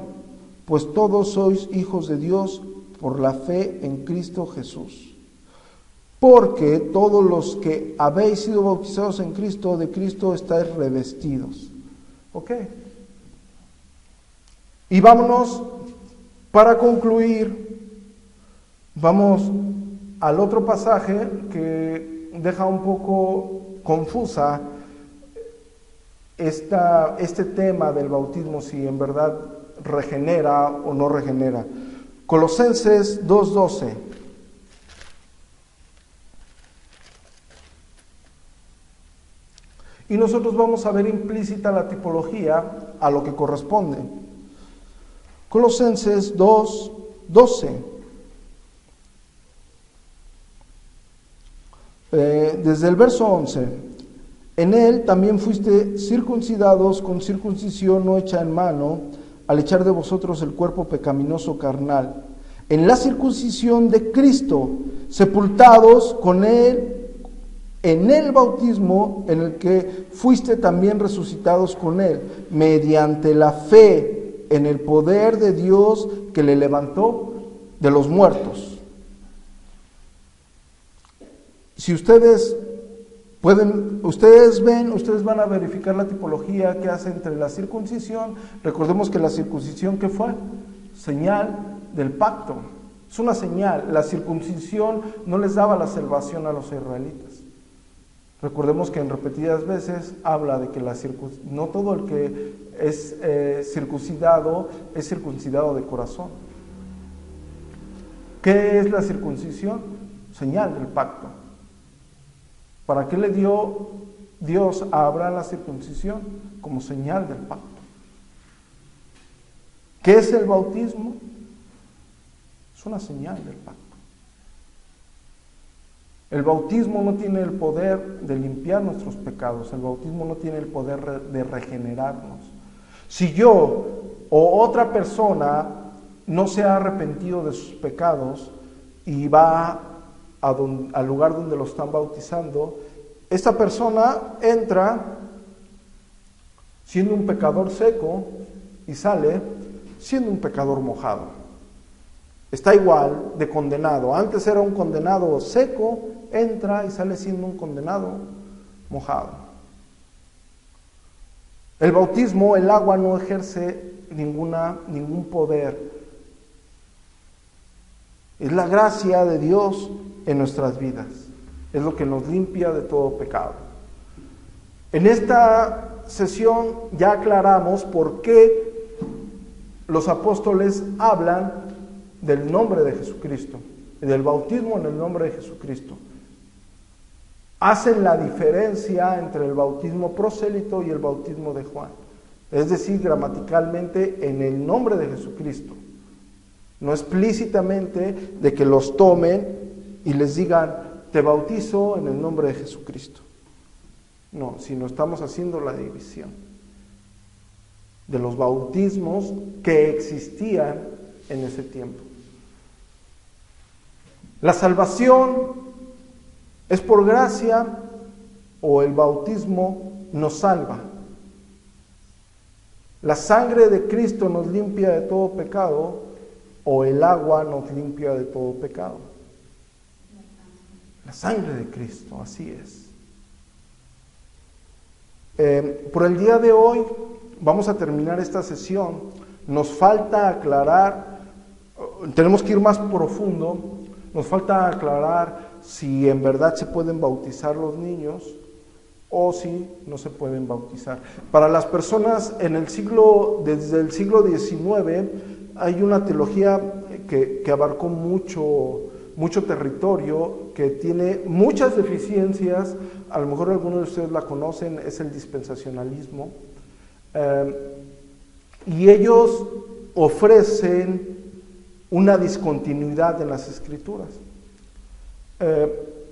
pues todos sois hijos de Dios por la fe en Cristo Jesús. Porque todos los que habéis sido bautizados en Cristo, de Cristo estáis revestidos. ¿Ok? Y vámonos, para concluir, vamos al otro pasaje que deja un poco confusa este tema del bautismo, si en verdad regenera o no regenera. Colosenses 2:12. Y nosotros vamos a ver implícita la tipología a lo que corresponde. Colosenses 2:12. Desde el verso 11. En él también fuiste circuncidados con circuncisión no hecha en mano, al echar de vosotros el cuerpo pecaminoso carnal, en la circuncisión de Cristo, sepultados con él en el bautismo en el que fuiste también resucitados con Él, mediante la fe en el poder de Dios que le levantó de los muertos. Si ustedes ustedes van a verificar la tipología que hace entre la circuncisión. Recordemos que la circuncisión, ¿qué fue? Señal del pacto. Es una señal. La circuncisión no les daba la salvación a los israelitas. Recordemos que en repetidas veces habla de que no todo el que es circuncidado de corazón. ¿Qué es la circuncisión? Señal del pacto. ¿Para qué le dio Dios a Abraham la circuncisión? Como señal del pacto. ¿Qué es el bautismo? Es una señal del pacto. El bautismo no tiene el poder de limpiar nuestros pecados. El bautismo no tiene el poder de regenerarnos. Si yo o otra persona no se ha arrepentido de sus pecados y va al lugar donde lo están bautizando, esta persona entra siendo un pecador seco y sale siendo un pecador mojado. Está igual de condenado. Antes era un condenado seco, entra y sale siendo un condenado mojado. El bautismo, el agua no ejerce ningún poder. Es la gracia de Dios en nuestras vidas. Es lo que nos limpia de todo pecado. En esta sesión ya aclaramos por qué los apóstoles hablan del nombre de Jesucristo, del bautismo en el nombre de Jesucristo. Hacen la diferencia entre el bautismo prosélito y el bautismo de Juan. Es decir, gramaticalmente en el nombre de Jesucristo. No explícitamente de que los tomen y les digan, te bautizo en el nombre de Jesucristo. No, sino estamos haciendo la división de los bautismos que existían en ese tiempo. La salvación es por gracia o el bautismo nos salva. La sangre de Cristo nos limpia de todo pecado o el agua nos limpia de todo pecado. La sangre de Cristo, así es. Por el día de hoy vamos a terminar esta sesión. Nos falta aclarar, tenemos que ir más profundo, nos falta aclarar si en verdad se pueden bautizar los niños o si no se pueden bautizar. Para las personas desde el siglo XIX, hay una teología que abarcó mucho territorio, que tiene muchas deficiencias. A lo mejor algunos de ustedes la conocen, es el dispensacionalismo. Y ellos ofrecen una discontinuidad en las Escrituras.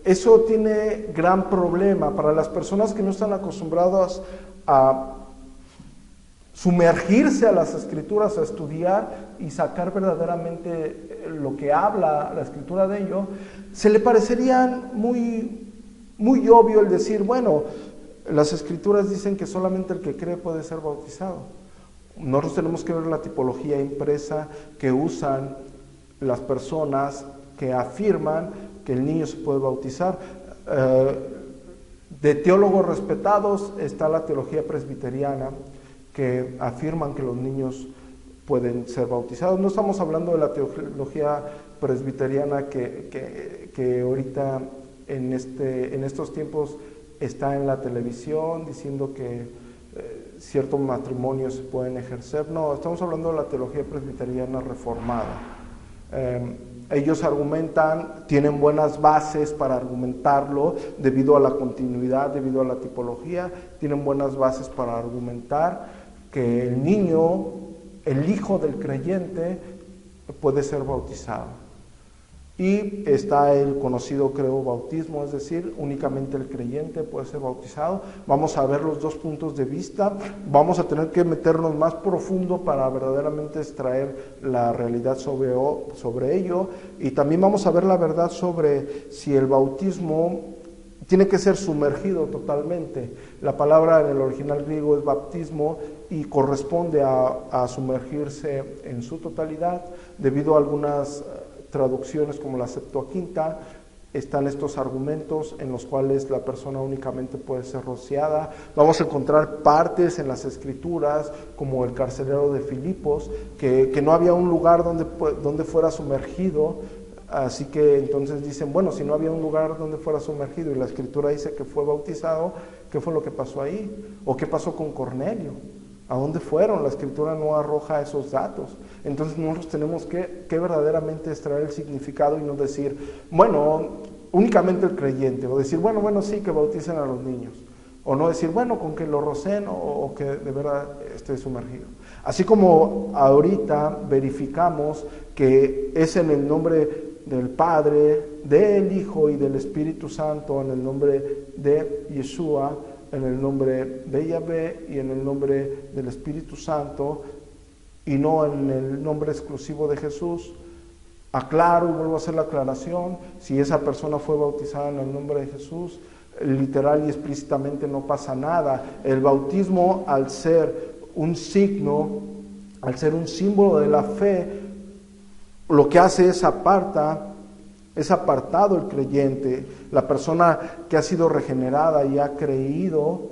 Eso tiene gran problema para las personas que no están acostumbradas a sumergirse a las Escrituras, a estudiar y sacar verdaderamente lo que habla la Escritura de ello. Se le parecería muy obvio el decir, bueno, las Escrituras dicen que solamente el que cree puede ser bautizado. Nosotros tenemos que ver la tipología impresa que usan las personas que afirman que el niño se puede bautizar. De teólogos respetados está la teología presbiteriana, que afirman que los niños pueden ser bautizados. No estamos hablando de la teología presbiteriana que ahorita en estos tiempos está en la televisión diciendo que ciertos matrimonios se pueden ejercer. No, estamos hablando de la teología presbiteriana reformada. Ellos argumentan, tienen buenas bases para argumentarlo debido a la continuidad, debido a la tipología, tienen buenas bases para argumentar que el niño, el hijo del creyente, puede ser bautizado. Y está el conocido credo bautismo, es decir, únicamente el creyente puede ser bautizado. Vamos a ver los dos puntos de vista, vamos a tener que meternos más profundo para verdaderamente extraer la realidad sobre ello, y también vamos a ver la verdad sobre si el bautismo tiene que ser sumergido totalmente. La palabra en el original griego es bautismo y corresponde a sumergirse en su totalidad. Debido a algunas traducciones como la Septuaginta, están estos argumentos en los cuales la persona únicamente puede ser rociada. Vamos a encontrar partes en las Escrituras, como el carcelero de Filipos, que no había un lugar donde fuera sumergido. Así que entonces dicen, bueno, si no había un lugar donde fuera sumergido y la Escritura dice que fue bautizado, ¿qué fue lo que pasó ahí? ¿O qué pasó con Cornelio? ¿A dónde fueron? La Escritura no arroja esos datos. Entonces nosotros tenemos que verdaderamente extraer el significado y no decir, bueno, únicamente el creyente, o decir, bueno, sí, que bauticen a los niños. O no decir, bueno, con que lo rocen o que de verdad esté sumergido. Así como ahorita verificamos que es en el nombre del Padre, del Hijo y del Espíritu Santo, en el nombre de Yeshua, en el nombre de Yahvé y en el nombre del Espíritu Santo, y no en el nombre exclusivo de Jesús. Aclaro y vuelvo a hacer la aclaración, si esa persona fue bautizada en el nombre de Jesús, literal y explícitamente no pasa nada. El bautismo, al ser un signo, al ser un símbolo de la fe, lo que hace es apartado el creyente, la persona que ha sido regenerada y ha creído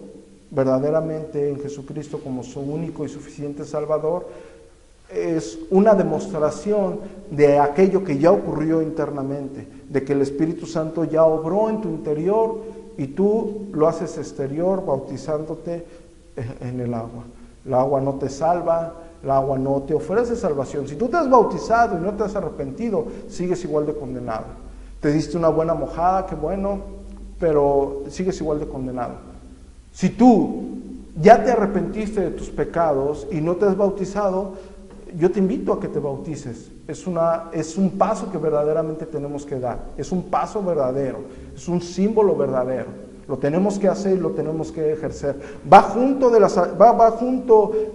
verdaderamente en Jesucristo como su único y suficiente Salvador. Es una demostración de aquello que ya ocurrió internamente, de que el Espíritu Santo ya obró en tu interior y tú lo haces exterior bautizándote en el agua. El agua no te salva, el agua no te ofrece salvación. Si tú te has bautizado y no te has arrepentido, sigues igual de condenado. Te diste una buena mojada, qué bueno, pero sigues igual de condenado. Si tú ya te arrepentiste de tus pecados y no te has bautizado, yo te invito a que te bautices. Es un paso que verdaderamente tenemos que dar. Es un paso verdadero, es un símbolo verdadero. Lo tenemos que hacer y lo tenemos que ejercer. Va junto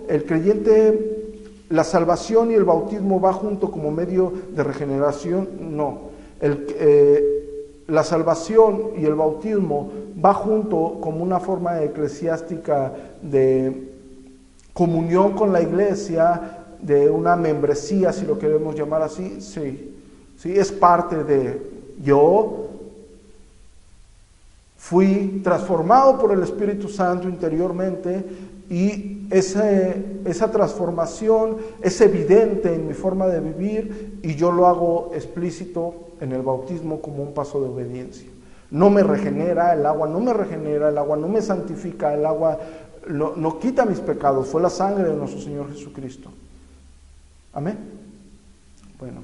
el creyente, la salvación y el bautismo va junto como medio de regeneración. No. La salvación y el bautismo va junto como una forma eclesiástica de comunión con la iglesia, de una membresía, si lo queremos llamar así. Sí, es parte de yo. Fui transformado por el Espíritu Santo interiormente y esa transformación es evidente en mi forma de vivir y yo lo hago explícito en el bautismo como un paso de obediencia. No me regenera, el agua no me regenera, el agua no me santifica, el agua no quita mis pecados, fue la sangre de nuestro Señor Jesucristo. Amén. Bueno,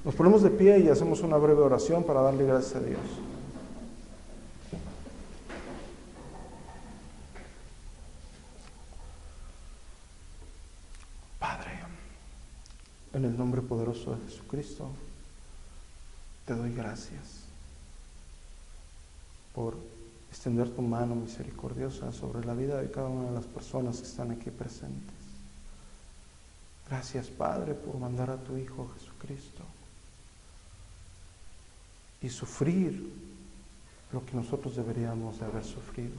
nos ponemos de pie y hacemos una breve oración para darle gracias a Dios. Padre, en el nombre poderoso de Jesucristo, te doy gracias por extender tu mano misericordiosa sobre la vida de cada una de las personas que están aquí presentes. Gracias, Padre, por mandar a tu Hijo Jesucristo y sufrir lo que nosotros deberíamos de haber sufrido.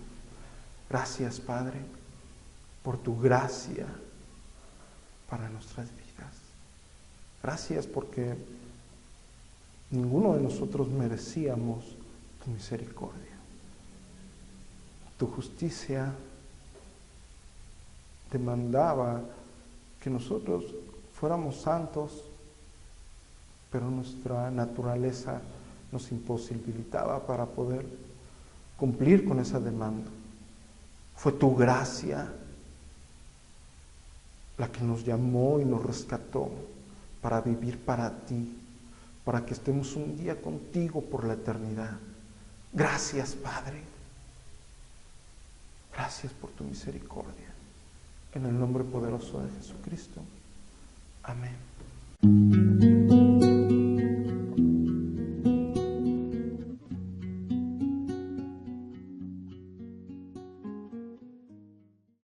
Gracias, Padre, por tu gracia para nuestras vidas. Gracias porque ninguno de nosotros merecíamos tu misericordia. Tu justicia demandaba que nosotros fuéramos santos, pero nuestra naturaleza nos imposibilitaba para poder cumplir con esa demanda. Fue tu gracia la que nos llamó y nos rescató para vivir para ti, para que estemos un día contigo por la eternidad. Gracias, Padre. Gracias por tu misericordia. En el nombre poderoso de Jesucristo. Amén.